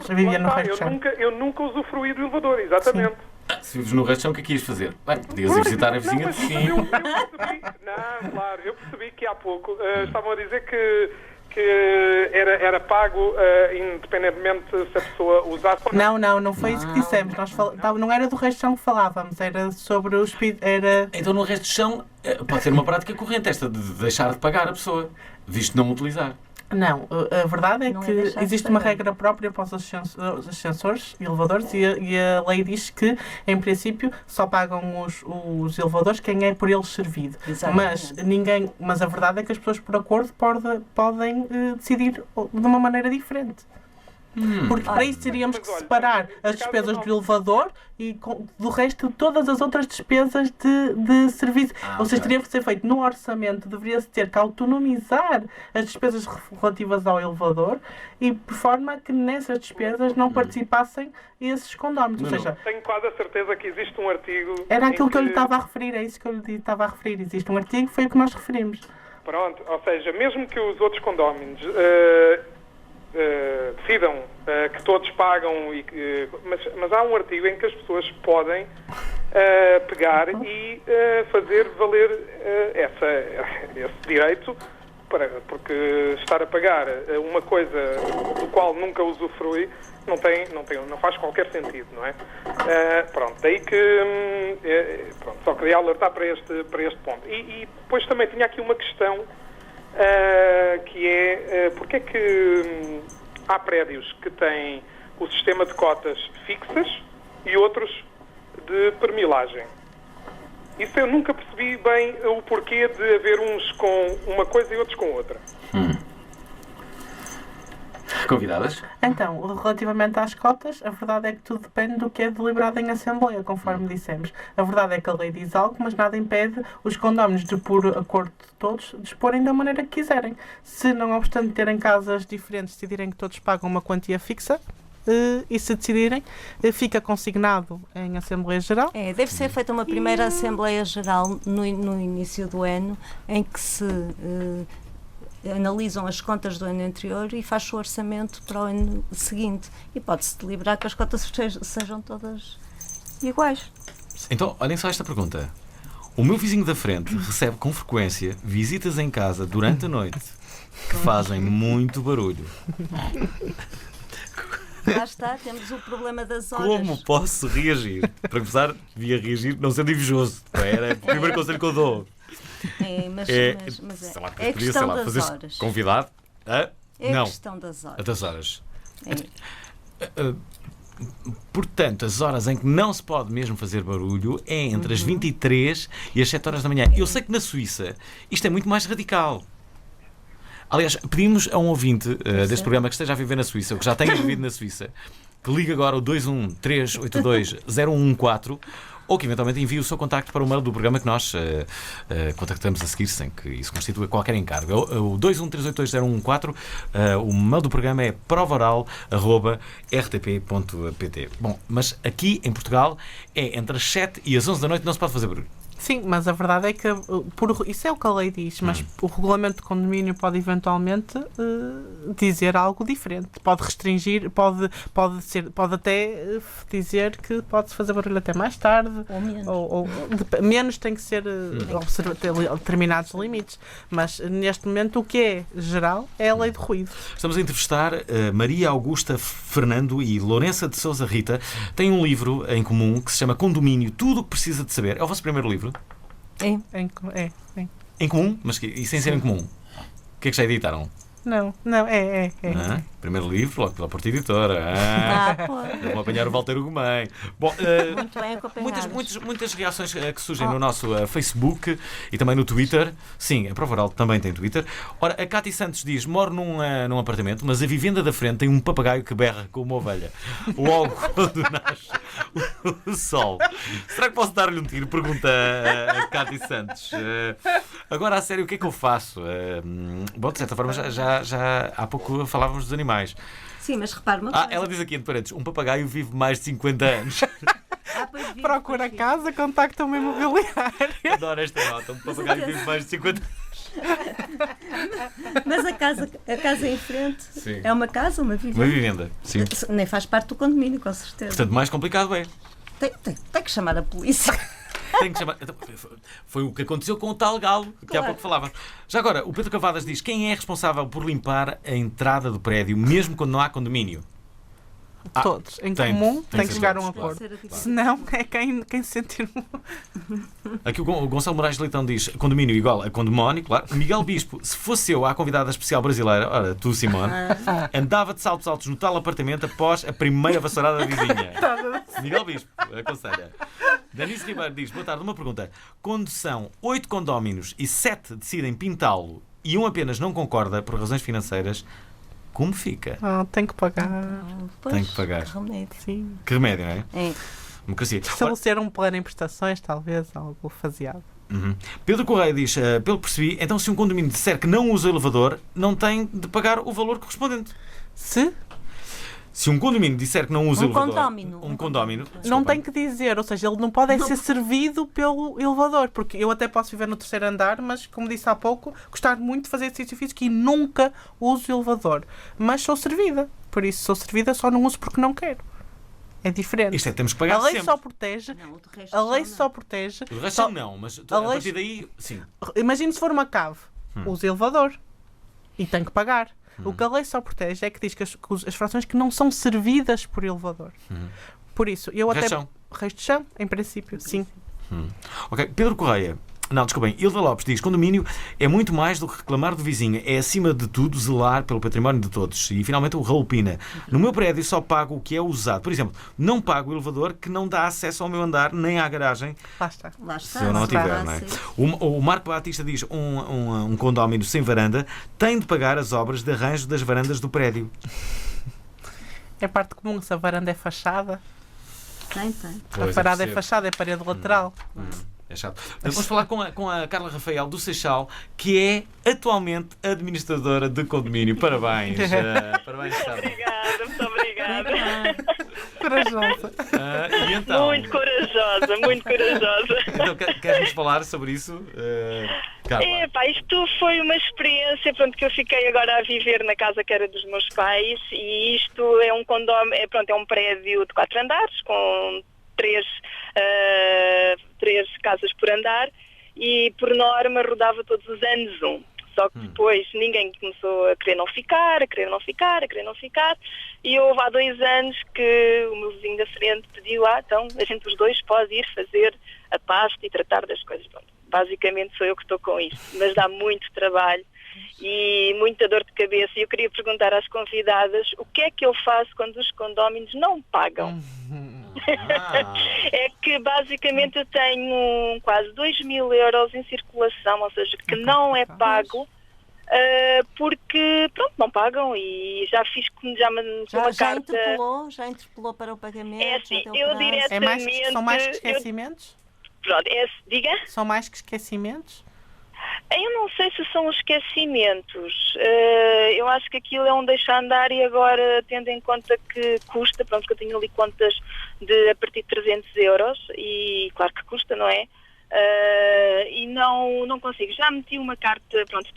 Já vivia no resto de chão. Eu nunca usufruí do elevador, exatamente. Sim. Se vives no resto de chão, o que é que ias fazer? Bem, podias ir visitar a vizinha de cima. Eu percebi que há pouco estavam a dizer que era pago independentemente se a pessoa usasse ou não. Não foi isso que dissemos. Não era do resto de chão que falávamos, era sobre os... Então no resto de chão pode ser uma prática corrente esta de deixar de pagar a pessoa, visto não utilizar. Não, a verdade é que existe uma regra própria para os ascensores e elevadores e a lei diz que, em princípio, só pagam os elevadores quem é por eles servido. Mas a verdade é que as pessoas, por acordo, podem decidir de uma maneira diferente. Porque para isso teríamos que separar as despesas do elevador e do resto de todas as outras despesas de serviço. Ou seja, teria que ser feito no orçamento, deveria-se ter que autonomizar as despesas relativas ao elevador e por forma que nessas despesas não participassem esses condóminos. Ou seja, tenho quase a certeza que existe um artigo... Era aquilo que eu lhe estava a referir, é isso que eu lhe estava a referir. Existe um artigo, foi o que nós referimos. Pronto, ou seja, mesmo que os outros condóminos... decidam que todos pagam, mas há um artigo em que as pessoas podem pegar e fazer valer esse direito, porque estar a pagar uma coisa do qual nunca usufrui não faz qualquer sentido, não é? Daí que só queria alertar para este ponto. E depois também tinha aqui uma questão que é porque é que há prédios que têm o sistema de cotas fixas e outros de permilagem. Isso eu nunca percebi bem o porquê de haver uns com uma coisa e outros com outra. Convidadas? Então, relativamente às cotas, a verdade é que tudo depende do que é deliberado em Assembleia, conforme dissemos. A verdade é que a lei diz algo, mas nada impede os condóminos de, por acordo de todos, disporem da maneira que quiserem. Se, não obstante terem casas diferentes, decidirem que todos pagam uma quantia fixa, e se decidirem, fica consignado em Assembleia Geral. Deve ser feita uma primeira Assembleia Geral no início do ano, em que se... analisam as contas do ano anterior e faz o orçamento para o ano seguinte. E pode-se deliberar que as contas sejam todas iguais. Então, olhem só esta pergunta. O meu vizinho da frente recebe com frequência visitas em casa durante a noite que fazem muito barulho. Lá está, temos o problema das horas. Como posso reagir? Para começar, devia reagir não sendo invejoso. Era o primeiro conselho que eu dou. Mas é a questão das horas. Convidado a... a questão das horas. Das horas. Portanto, as horas em que não se pode mesmo fazer barulho é entre as 23 e as 7 horas da manhã. Eu sei que na Suíça isto é muito mais radical. Aliás, pedimos a um ouvinte deste programa que esteja a viver na Suíça, ou que já tenha vivido na Suíça, que ligue agora o 213820114, ou que eventualmente envie o seu contacto para o mail do programa que nós contactamos a seguir, sem que isso constitua qualquer encargo. O 213820114, o mail do programa é provaoral@rtp.pt. Bom, mas aqui em Portugal é entre as 7 e as 11 da noite, não se pode fazer barulho. Sim, mas a verdade é que isso é o que a lei diz, mas o regulamento de condomínio pode eventualmente dizer algo diferente. Pode restringir, pode até dizer que pode-se fazer barulho até mais tarde. Ou menos. Ou menos tem que ser ter determinados limites. Mas neste momento o que é geral é a lei de ruído. Estamos a entrevistar Maria Augusta Fernando e Lourença de Sousa Rita. Têm um livro em comum que se chama Condomínio, tudo o que precisa de saber. É o vosso primeiro livro? É. Em comum? Mas e sem ser em comum? O que é que já editaram? Não, é. Primeiro livro, logo pela Porta Editora. Vão apanhar o Walter Ugumem. Bom, Muito bem acompanhados. muitas reações que surgem no nosso Facebook e também no Twitter. Sim, a Prova Oral também tem Twitter. Ora, a Cátia Santos diz: moro num apartamento, mas a vivenda da frente tem um papagaio que berra com uma ovelha. Logo quando nasce o sol. Será que posso dar-lhe um tiro? Pergunta a Cátia Santos. Agora, a sério, o que é que eu faço? Bom, de certa forma, já há pouco falávamos dos animais. Sim, mas repare uma coisa. Ela diz aqui entre parênteses: um papagaio vive mais de 50 anos. Procura casa, contacta uma imobiliária. Adoro esta nota. Um papagaio vive mais de 50 anos. Mas a casa em frente Sim. é uma casa, uma vivenda. Uma vivenda, sim. Nem faz parte do condomínio, com certeza. Portanto, mais complicado é. Tem que chamar a polícia. Tem que chamar. Foi o que aconteceu com o tal galo que há pouco falava. Já agora, o Pedro Cavadas diz: quem é responsável por limpar a entrada do prédio, mesmo quando não há condomínio? Todos. Em comum, tem que chegar a um acordo. Claro. Senão, é quem se sentir. Aqui o Gonçalo Moraes de Leitão diz: condomínio igual a condemónio, claro. Miguel Bispo: se fosse eu a convidada especial brasileira, ora, tu, Simone, andava de saltos altos no tal apartamento após a primeira vassourada da vizinha. Miguel Bispo, aconselha. Danice Ribeiro diz: boa tarde, uma pergunta. Quando são 8 condóminos e 7 decidem pintá-lo e um apenas não concorda por razões financeiras, como fica? Tem que pagar. Tem que pagar. Que remédio. Sim. Que remédio, não é? É. Democracia. Estabelecer um plano em prestações, talvez, algo faseado. Pedro Correia diz: pelo que percebi, então se um condomínio disser que não usa o elevador, não tem de pagar o valor correspondente. Se um condomínio disser que não usa o elevador... Um condómino. Não tem que dizer, ou seja, ele não pode ser servido pelo elevador, porque eu até posso viver no 3º andar, mas, como disse há pouco, gostar muito de fazer exercício físico e nunca uso o elevador. Mas sou servida. Por isso, sou servida, só não uso porque não quero. É diferente. Isto é, temos que pagar a lei sempre. Só protege. A lei só protege. O resto não, mas a partir daí, sim. Imagina se for uma cave. Usa elevador. E tem que pagar. O que a lei só protege é que diz que as frações que não são servidas por elevador. Por isso, eu até... Resto de chão, em princípio, sim. Ok, Pedro Correia. Não, desculpem. Hilda Lopes diz: condomínio é muito mais do que reclamar do vizinho. É, acima de tudo, zelar pelo património de todos. E, finalmente, o Raul Pina. No meu prédio só pago o que é usado. Por exemplo, não pago o elevador que não dá acesso ao meu andar nem à garagem. Lá está. Se eu não tiver, não é? O Marco Batista diz: um condómino sem varanda tem de pagar as obras de arranjo das varandas do prédio. É parte comum, se a varanda é fachada. Tem. A varanda é fachada, é parede lateral. É chato. Vamos falar com a Carla Rafael do Seixal, que é atualmente administradora de condomínio. Parabéns. Parabéns, Carla. Obrigada, muito obrigada. Corajosa. E então? Muito corajosa, muito corajosa. Então, queres-nos falar sobre isso, Carla? Isto foi uma experiência que eu fiquei agora a viver na casa que era dos meus pais, e isto é um condomínio, é um prédio de 4 andares, com 3 casas por andar, e por norma rodava todos os anos um. Só que depois ninguém começou a querer não ficar, e houve há 2 anos que o meu vizinho da frente pediu: então a gente os dois pode ir fazer a pasta e tratar das coisas. Pronto, basicamente sou eu que estou com isto, mas dá muito trabalho e muita dor de cabeça. E eu queria perguntar às convidadas: o que é que eu faço quando os condóminos não pagam? É que basicamente eu tenho quase 2.000 euros em circulação, ou seja, que não é pago porque, pronto, não pagam e já fiz uma carta... Já interpelou para o pagamento? É assim, eu diretamente... São mais que esquecimentos? Pronto, diga? São mais que esquecimentos? Eu não sei se são esquecimentos. Eu acho que aquilo é um deixar andar e agora, tendo em conta que custa, pronto, que eu tenho ali contas a partir de 300 euros e claro que custa, não é? E não consigo. Já meti uma carta, pronto,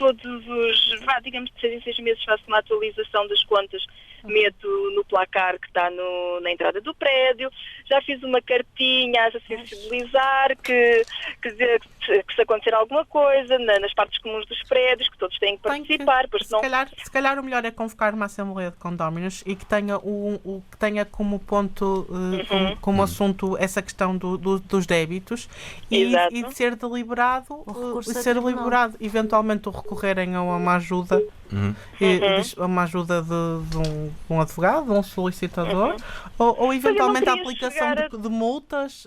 digamos de 6 em 6 meses faço uma atualização das contas, meto no placar que está na entrada do prédio, já fiz uma cartinha a sensibilizar que se acontecer alguma coisa nas partes comuns dos prédios, que todos têm que participar. Se calhar o melhor é convocar uma Assembleia de Condóminos e que tenha como ponto, como assunto essa questão dos débitos e de ser deliberado, eventualmente recorrerem a uma ajuda, uma ajuda de um advogado, de um solicitador, ou eventualmente a aplicação de multas.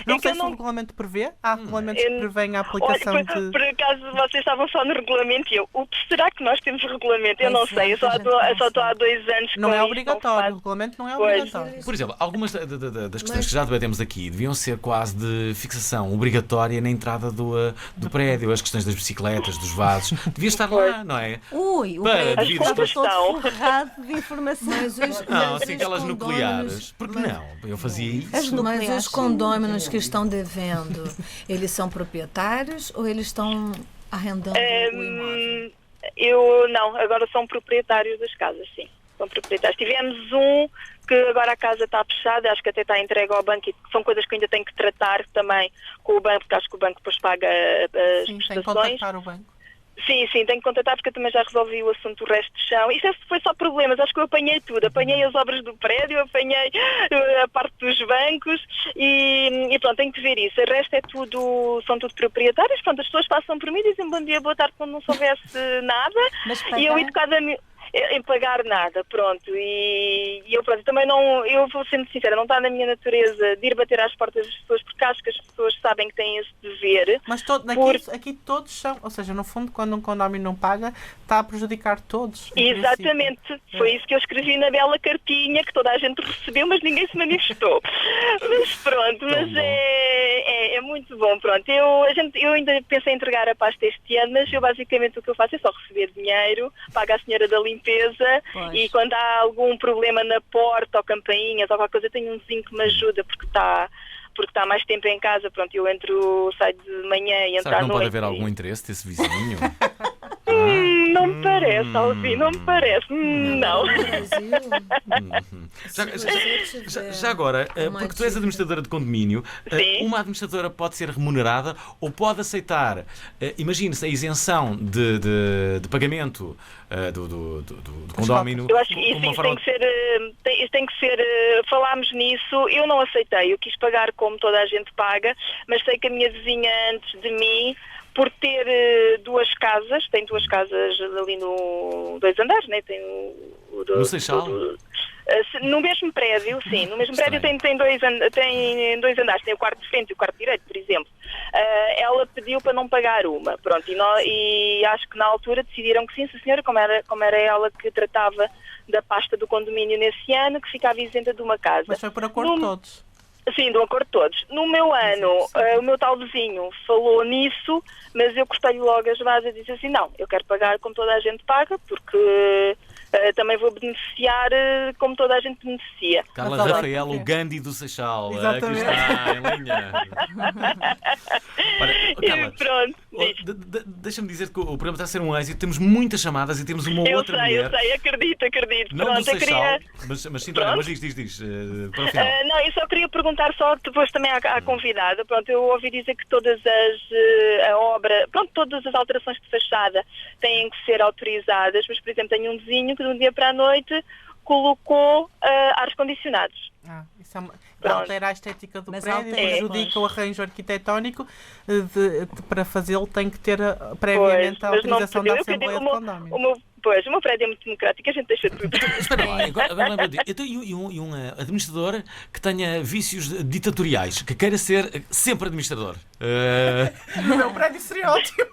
Não sei se o regulamento prevê. Há regulamentos que prevêem a aplicação de... Por acaso vocês estavam só no regulamento e será que nós temos regulamento? Eu não sei, eu só estou há 2 anos com Não é obrigatório, o regulamento não é obrigatório. Por exemplo, algumas das questões que já debatemos aqui deviam ser quase de fixação obrigatória na entrada do prédio, as questões das bicicletas, dos vasos, devia estar lá, não é? O prédio está todo forrado de informações. Não, assim, aquelas nucleares. Porque não? Eu fazia isso. Mas os condóminos que estão devendo, eles são proprietários ou eles estão arrendando o imóvel? Não, agora são proprietários das casas, sim. São proprietários. Tivemos que agora a casa está fechada, acho que até está entregue ao banco e são coisas que ainda tenho que tratar também com o banco, porque acho que o banco depois paga as prestações. Tem que contactar o banco. Sim, tenho que contactar porque eu também já resolvi o assunto do resto de chão. Isto foi só problemas, acho que eu apanhei tudo. Apanhei as obras do prédio, apanhei a parte dos bancos e pronto, tenho que ver isso. O resto são tudo proprietários. Pronto, as pessoas passam por mim e dizem bom dia, boa tarde quando não soubesse nada. E eu educadamente... Em pagar nada, pronto, e eu também eu vou ser muito sincera, não está na minha natureza de ir bater às portas das pessoas, porque acho que as pessoas sabem que têm esse dever. Mas aqui todos são, ou seja, no fundo, quando um condomínio não paga, está a prejudicar todos. Exatamente, foi isso que eu escrevi na bela cartinha, que toda a gente recebeu, mas ninguém se manifestou. Mas pronto, é muito bom, pronto. Eu ainda pensei em entregar a pasta este ano, mas basicamente o que eu faço é só receber dinheiro, pago à senhora da limpeza e quando há algum problema na porta ou campainhas ou qualquer coisa, tenho um vizinho que me ajuda porque está mais tempo em casa, pronto, eu saio de manhã e entro à noite. Será que não pode haver algum interesse desse vizinho? Não me parece, Alvin, não me parece. Não. Já agora, porque tu és administradora de condomínio, uma administradora pode ser remunerada ou pode aceitar, imagine-se, a isenção de pagamento do condómino. Eu acho que isso tem que ser, falámos nisso, eu não aceitei, eu quis pagar como toda a gente paga, mas sei que a minha vizinha antes de mim, por ter 2 casas, tem 2 casas ali no 2 andares, né? Tem no Seixal? No mesmo prédio, sim. No mesmo prédio tem 2 andares, tem o quarto de frente e o quarto direito, por exemplo. Ela pediu para não pagar uma, pronto, e acho que na altura decidiram que sim, senhora, como era ela que tratava da pasta do condomínio nesse ano, que ficava isenta de uma casa. Mas foi por acordo de todos? Sim, de um acordo de todos. No meu ano, o meu tal vizinho falou nisso, mas eu cortei-lhe logo as bases e disse assim, não, eu quero pagar como toda a gente paga, porque também vou beneficiar como toda a gente beneficia. Carla Rafael, o Gandhi do Seixal. Exatamente. Aqui está, em linha. Carla, pronto, deixa-me dizer que o programa está a ser um êxito. Temos muitas chamadas e temos uma outra mulher. Eu sei, acredito. Não pronto, do Seixal, mas sim, mas diz, para o final. Não, eu só queria perguntar só depois também à convidada. Pronto, eu ouvi dizer que todas todas as alterações de fachada têm que ser autorizadas, mas, por exemplo, tenho um vizinho que de um dia para a noite colocou ar-condicionados. Isso altera a estética do prédio, prejudica o arranjo arquitetónico, para fazê-lo tem que ter previamente a autorização da Assembleia de Condómino. O meu prédio é muito democrático, a gente deixa tudo. Espera lá, agora lembro de um administrador que tenha vícios ditatoriais, que queira ser sempre administrador. No meu prédio seria ótimo.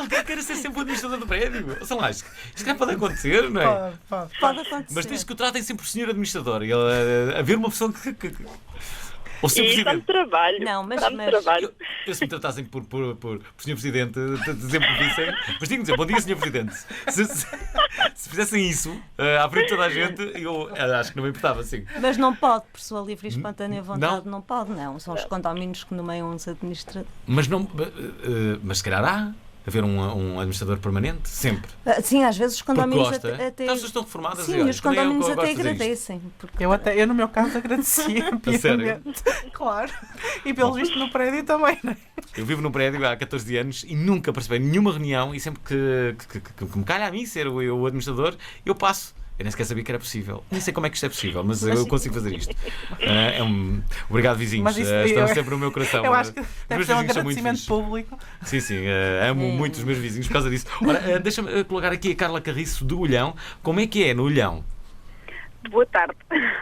alguém queira ser sempre o administrador do prédio. Sei lá, isto pode acontecer, não é? Pode acontecer. Mas diz que o tratem sempre por senhor administrador. E haver uma pessoa que ou senhor E presidente. trabalho. Não, mas trabalho. Eu se me tratassem por senhor presidente, sempre me dissem. Mas tinha que dizer, bom dia, senhor presidente. Se fizessem isso à frente de toda a gente, eu acho que não me importava, sim. Mas não pode, por sua livre e espontânea vontade, não pode, não. São os condóminos que nomeiam os administradores. Mas não. Mas se calhar há haver um administrador permanente, sempre. Sim, às vezes os condóminos gosta. até. As pessoas estão reformadas Sim, e olha, os condóminos eu até gosto de fazer isto. agradecem. Eu no meu caso agradecia piamente. Claro. E pelo visto no prédio também, não é? Eu vivo num prédio há 14 anos e nunca participei em nenhuma reunião e sempre que me calha a mim ser o administrador, eu passo. Eu nem sequer sabia que era possível. Nem sei como é que isto é possível, mas eu consigo fazer isto. Obrigado, vizinhos. Estão sempre no meu coração. Eu acho que deve ser um agradecimento público. Sim, amo muito os meus vizinhos por causa disso. Ora, deixa-me colocar aqui a Carla Carriço do Olhão. Como é que é no Olhão? Boa tarde.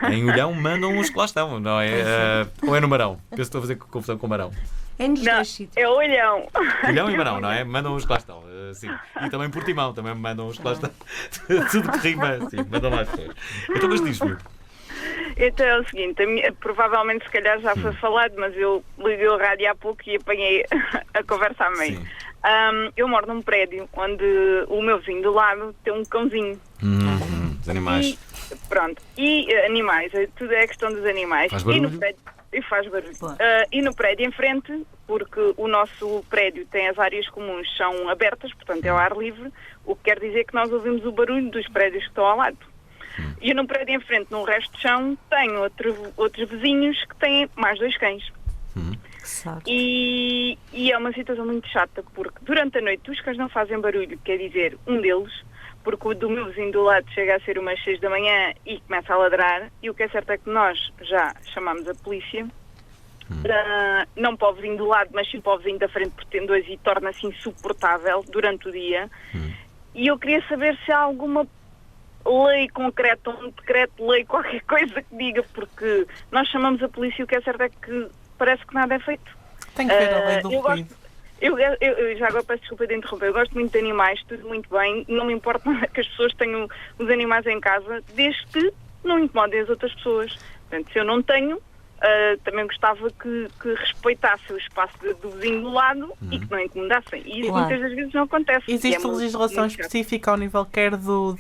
Em Olhão mandam os que lá estão, não é? Ou é no Marão? Penso que estou a fazer confusão com o Marão. É nos dois sítios. É Olhão. Olhão e Marão, não é? Mandam os que lá estão. Sim. E também Portimão, também me mandam os que lá estão. Tudo que rima, sim, mandam lá as pessoas. Então, mas diz-me. Então é o seguinte, provavelmente se calhar já foi falado, mas eu liguei o rádio há pouco e apanhei a conversa a meio. Eu moro num prédio onde o meu vizinho do lado tem um cãozinho. Os animais. E animais, tudo é questão dos animais. Faz barulho? E faz barulho. E no prédio em frente, porque o nosso prédio tem as áreas comuns, são abertas, portanto é ao ar livre, o que quer dizer que nós ouvimos o barulho dos prédios que estão ao lado. E no prédio em frente, no resto do chão, tenho outros vizinhos que têm mais 2 cães. E é uma situação muito chata, porque durante a noite os cães não fazem barulho, quer dizer, um deles, porque o do meu vizinho do lado chega a ser umas 6 da manhã e começa a ladrar, e o que é certo é que nós já chamamos a polícia, não para o vizinho do lado, mas sim para o vizinho da frente, porque tem 2 e torna-se insuportável durante o dia. E eu queria saber se há alguma lei concreta, um decreto-lei, qualquer coisa que diga, porque nós chamamos a polícia e o que é certo é que parece que nada é feito. Tem que ver a lei do ruído. Eu já agora peço desculpa de interromper, eu gosto muito de animais, tudo muito bem, não me importa nada que as pessoas tenham os animais em casa, desde que não incomodem as outras pessoas. Portanto, se eu não tenho, também gostava que respeitasse o espaço do vizinho do lado e que não incomodassem. E isso muitas das vezes não acontece. Existe legislação específica ao nível quer do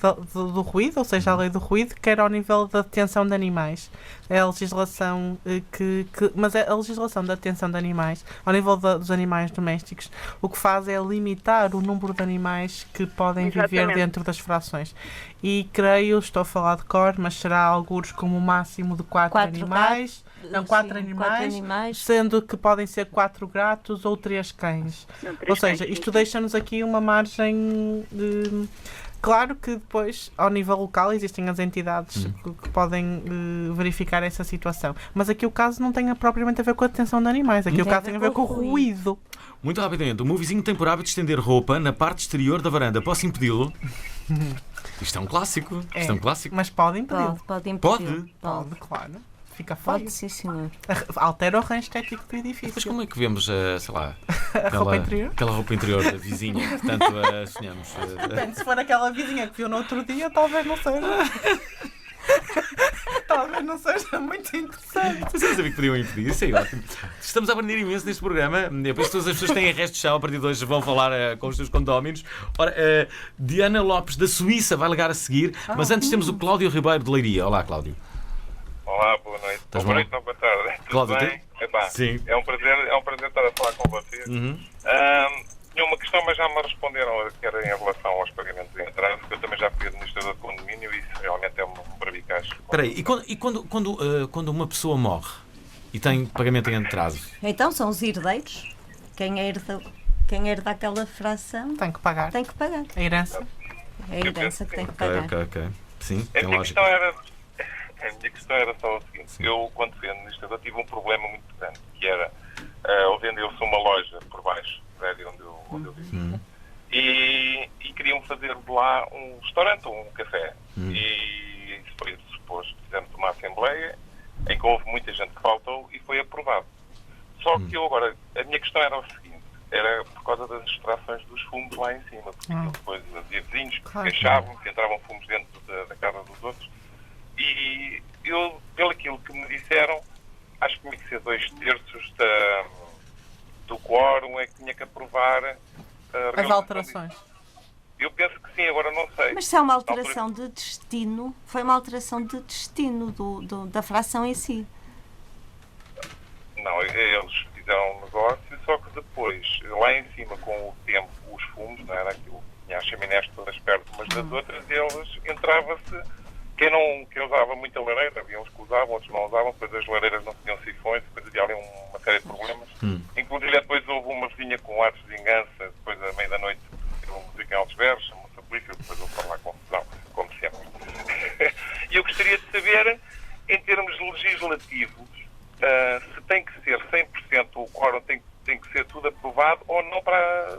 ruído, ou seja, a lei do ruído, quer ao nível da detenção de animais. É a legislação mas é a legislação da detenção de animais, ao nível dos animais domésticos, o que faz é limitar o número de animais que podem viver dentro das frações. E creio, estou a falar de cor, mas será alguns como o máximo de 4 animais. Não, 4 animais, sendo que podem ser 4 gatos ou 3 cães. Ou seja, isto deixa-nos aqui uma margem de... Claro que depois, ao nível local, existem as entidades que podem verificar essa situação. Mas aqui o caso não tem propriamente a ver com a detenção de animais. Aqui o caso tem a ver com o ruído. Muito rapidamente, o meu vizinho tem por hábito de estender roupa na parte exterior da varanda. Posso impedi-lo? Isto é um clássico. Isto é um clássico. Mas pode impedir. Pode, claro. Fica feio. Pode, sim, senhor. Altera o ranho estético do edifício. Depois como é que vemos, sei lá, aquela roupa interior da vizinha que tanto sonhamos? Depende, se for aquela vizinha que viu no outro dia, talvez não seja. Talvez não seja muito interessante. Vocês sabiam que podiam impedir? Isso é ótimo. Estamos a aprender imenso neste programa. Depois todas as pessoas têm resto de chão. A partir de hoje vão falar com os seus condóminos. Ora, Diana Lopes da Suíça vai ligar a seguir. Mas antes temos o Cláudio Ribeiro de Leiria. Olá, Cláudio. Olá, boa noite. Boa noite ou boa tarde. Cláudio, tudo bem? Sim. É um prazer estar a falar com vocês. Tinha uma questão, mas já me responderam, que era em relação aos pagamentos em atraso, porque eu também já fui administrador de condomínio e isso realmente é um barbicaz. Espera aí, e quando uma pessoa morre e tem pagamento em atraso? Então são os herdeiros. Quem herda aquela fração tem que pagar. A herança. É a herança que tem que pagar. Ok. Sim, a minha questão era só o seguinte. Eu, quando fui administrador, tive um problema muito grande, que era, vendeu-se uma loja por baixo do prédio onde eu vivo, e queriam fazer de lá um restaurante ou um café. E isso foi suposto. Fizemos uma assembleia em que houve muita gente que faltou e foi aprovado. Só que eu agora, a minha questão era o seguinte, era por causa das extrações dos fumos lá em cima, porque depois havia vizinhos que Claro. se queixavam, que entravam fumos dentro da casa dos outros, e eu, pelo aquilo que me disseram, acho que tinha que ser 2/3 do quórum é que tinha que aprovar As alterações. Eu penso que sim, agora não sei. Mas se é uma alteração de destino, foi uma alteração de destino da fração em si. Não, eles fizeram um negócio, só que depois, lá em cima, com o tempo, os fumos, não era aquilo, tinha as chaminés todas perto umas das outras, eles entrava-se, quem usava muita lareira, havia uns que usavam, outros não usavam, depois as lareiras não tinham sifões, depois havia ali uma série de problemas. Inclusive depois houve uma vizinha com atos de vingança, depois à meia-da-noite, uma música em altos berros, chamou-se a polícia, depois houve para lá confusão, como sempre. E eu gostaria de saber, em termos legislativos, se tem que ser 100%, o quórum tem que ser tudo aprovado ou não para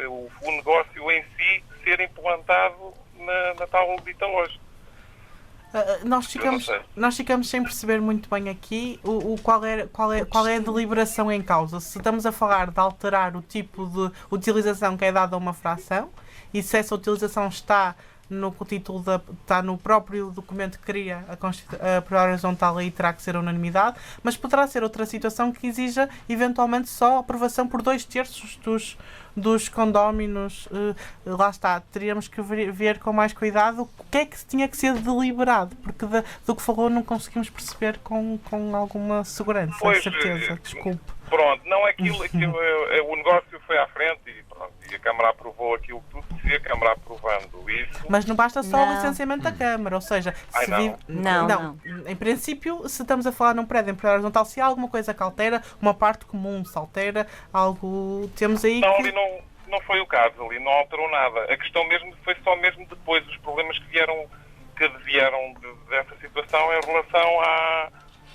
o negócio em si ser implantado na tal dita loja. Nós ficamos sem perceber muito bem aqui qual é a deliberação em causa. Se estamos a falar de alterar o tipo de utilização que é dada a uma fração e se essa utilização está no título está no próprio documento que cria a prioridade horizontal, aí terá que ser a unanimidade, mas poderá ser outra situação que exija eventualmente só aprovação por 2/3 dos condóminos. Lá está, teríamos que ver com mais cuidado o que é que tinha que ser deliberado, porque do que falou não conseguimos perceber com alguma segurança, Pois, certeza, desculpe. Pronto, não é aquilo o negócio foi à frente e pronto, e a Câmara aprovou aquilo que tudo dizia, a Câmara aprovando isso. Mas não basta só o licenciamento da Câmara, ou seja, Não. Em princípio, se estamos a falar num prédio em prioridade horizontal, se há alguma coisa que altera, uma parte comum se altera, algo temos aí Não, que... ali não foi o caso, ali não alterou nada. A questão mesmo foi só mesmo depois, os problemas que vieram dessa situação em relação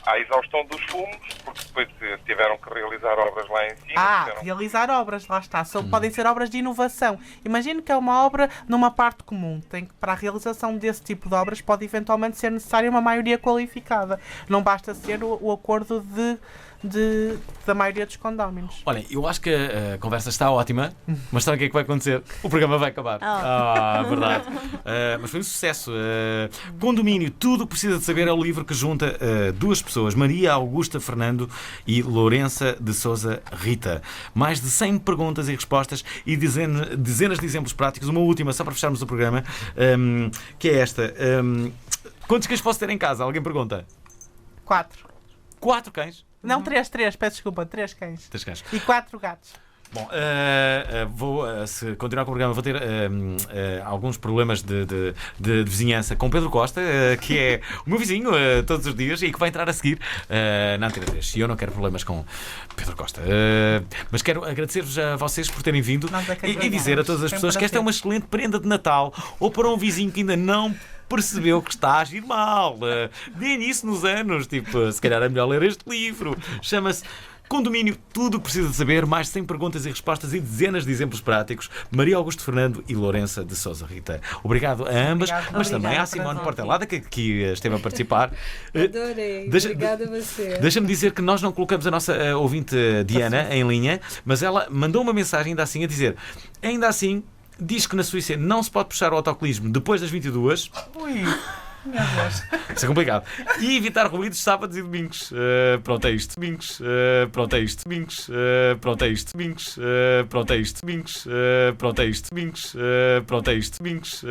à exaustão dos fumos, porque depois tiveram que realizar obras lá em cima. Realizar obras, lá está. Podem ser obras de inovação. Imagino que é uma obra numa parte comum. Para a realização desse tipo de obras pode eventualmente ser necessária uma maioria qualificada. Não basta ser o acordo da maioria dos condóminos. Olha, eu acho que a conversa está ótima, mas sabe o que é que vai acontecer? O programa vai acabar. Verdade. Mas foi um sucesso. Condomínio, tudo o que precisa de saber é o livro que junta duas pessoas, Maria Augusta Fernando e Lourença de Sousa Rita. Mais de 100 perguntas e respostas e dezenas de exemplos práticos. Uma última, só para fecharmos o programa, que é esta. Quantos cães posso ter em casa? Alguém pergunta? 4. 4 cães? Não, 3, peço desculpa, 3 cães. 3 cães. E 4 gatos. Bom, se continuar com o programa, vou ter alguns problemas de vizinhança com Pedro Costa, que é o meu vizinho todos os dias e que vai entrar a seguir na Antena 3. E eu não quero problemas com Pedro Costa. Mas quero agradecer-vos a vocês por terem vindo e dizer a todas as pessoas que esta é uma excelente prenda de Natal ou para um vizinho que ainda não percebeu que está a agir mal. Deem isso nos anos. Se calhar é melhor ler este livro. Chama-se Condomínio, tudo o que precisa de saber, mais de 100 perguntas e respostas e dezenas de exemplos práticos. Maria Augusto Fernando e Lourença de Sousa Rita. Obrigado a ambas, mas também à Simone Portelada, que aqui esteve a participar. Adorei. Obrigada a você. Deixa-me dizer que nós não colocamos a nossa ouvinte Diana em linha, mas ela mandou uma mensagem ainda assim, diz que na Suíça não se pode puxar o autocolismo depois das 22. Ui, meu Deus. Isso é complicado. E evitar ruídos sábados e domingos. Pronto, é isto. Domingos. Pronto, é isto. Domingos. Pronto, é isto. Domingos. Pronto, é isto. Domingos. Pronto, é isto. Domingos. Pronto, é isto. Domingos.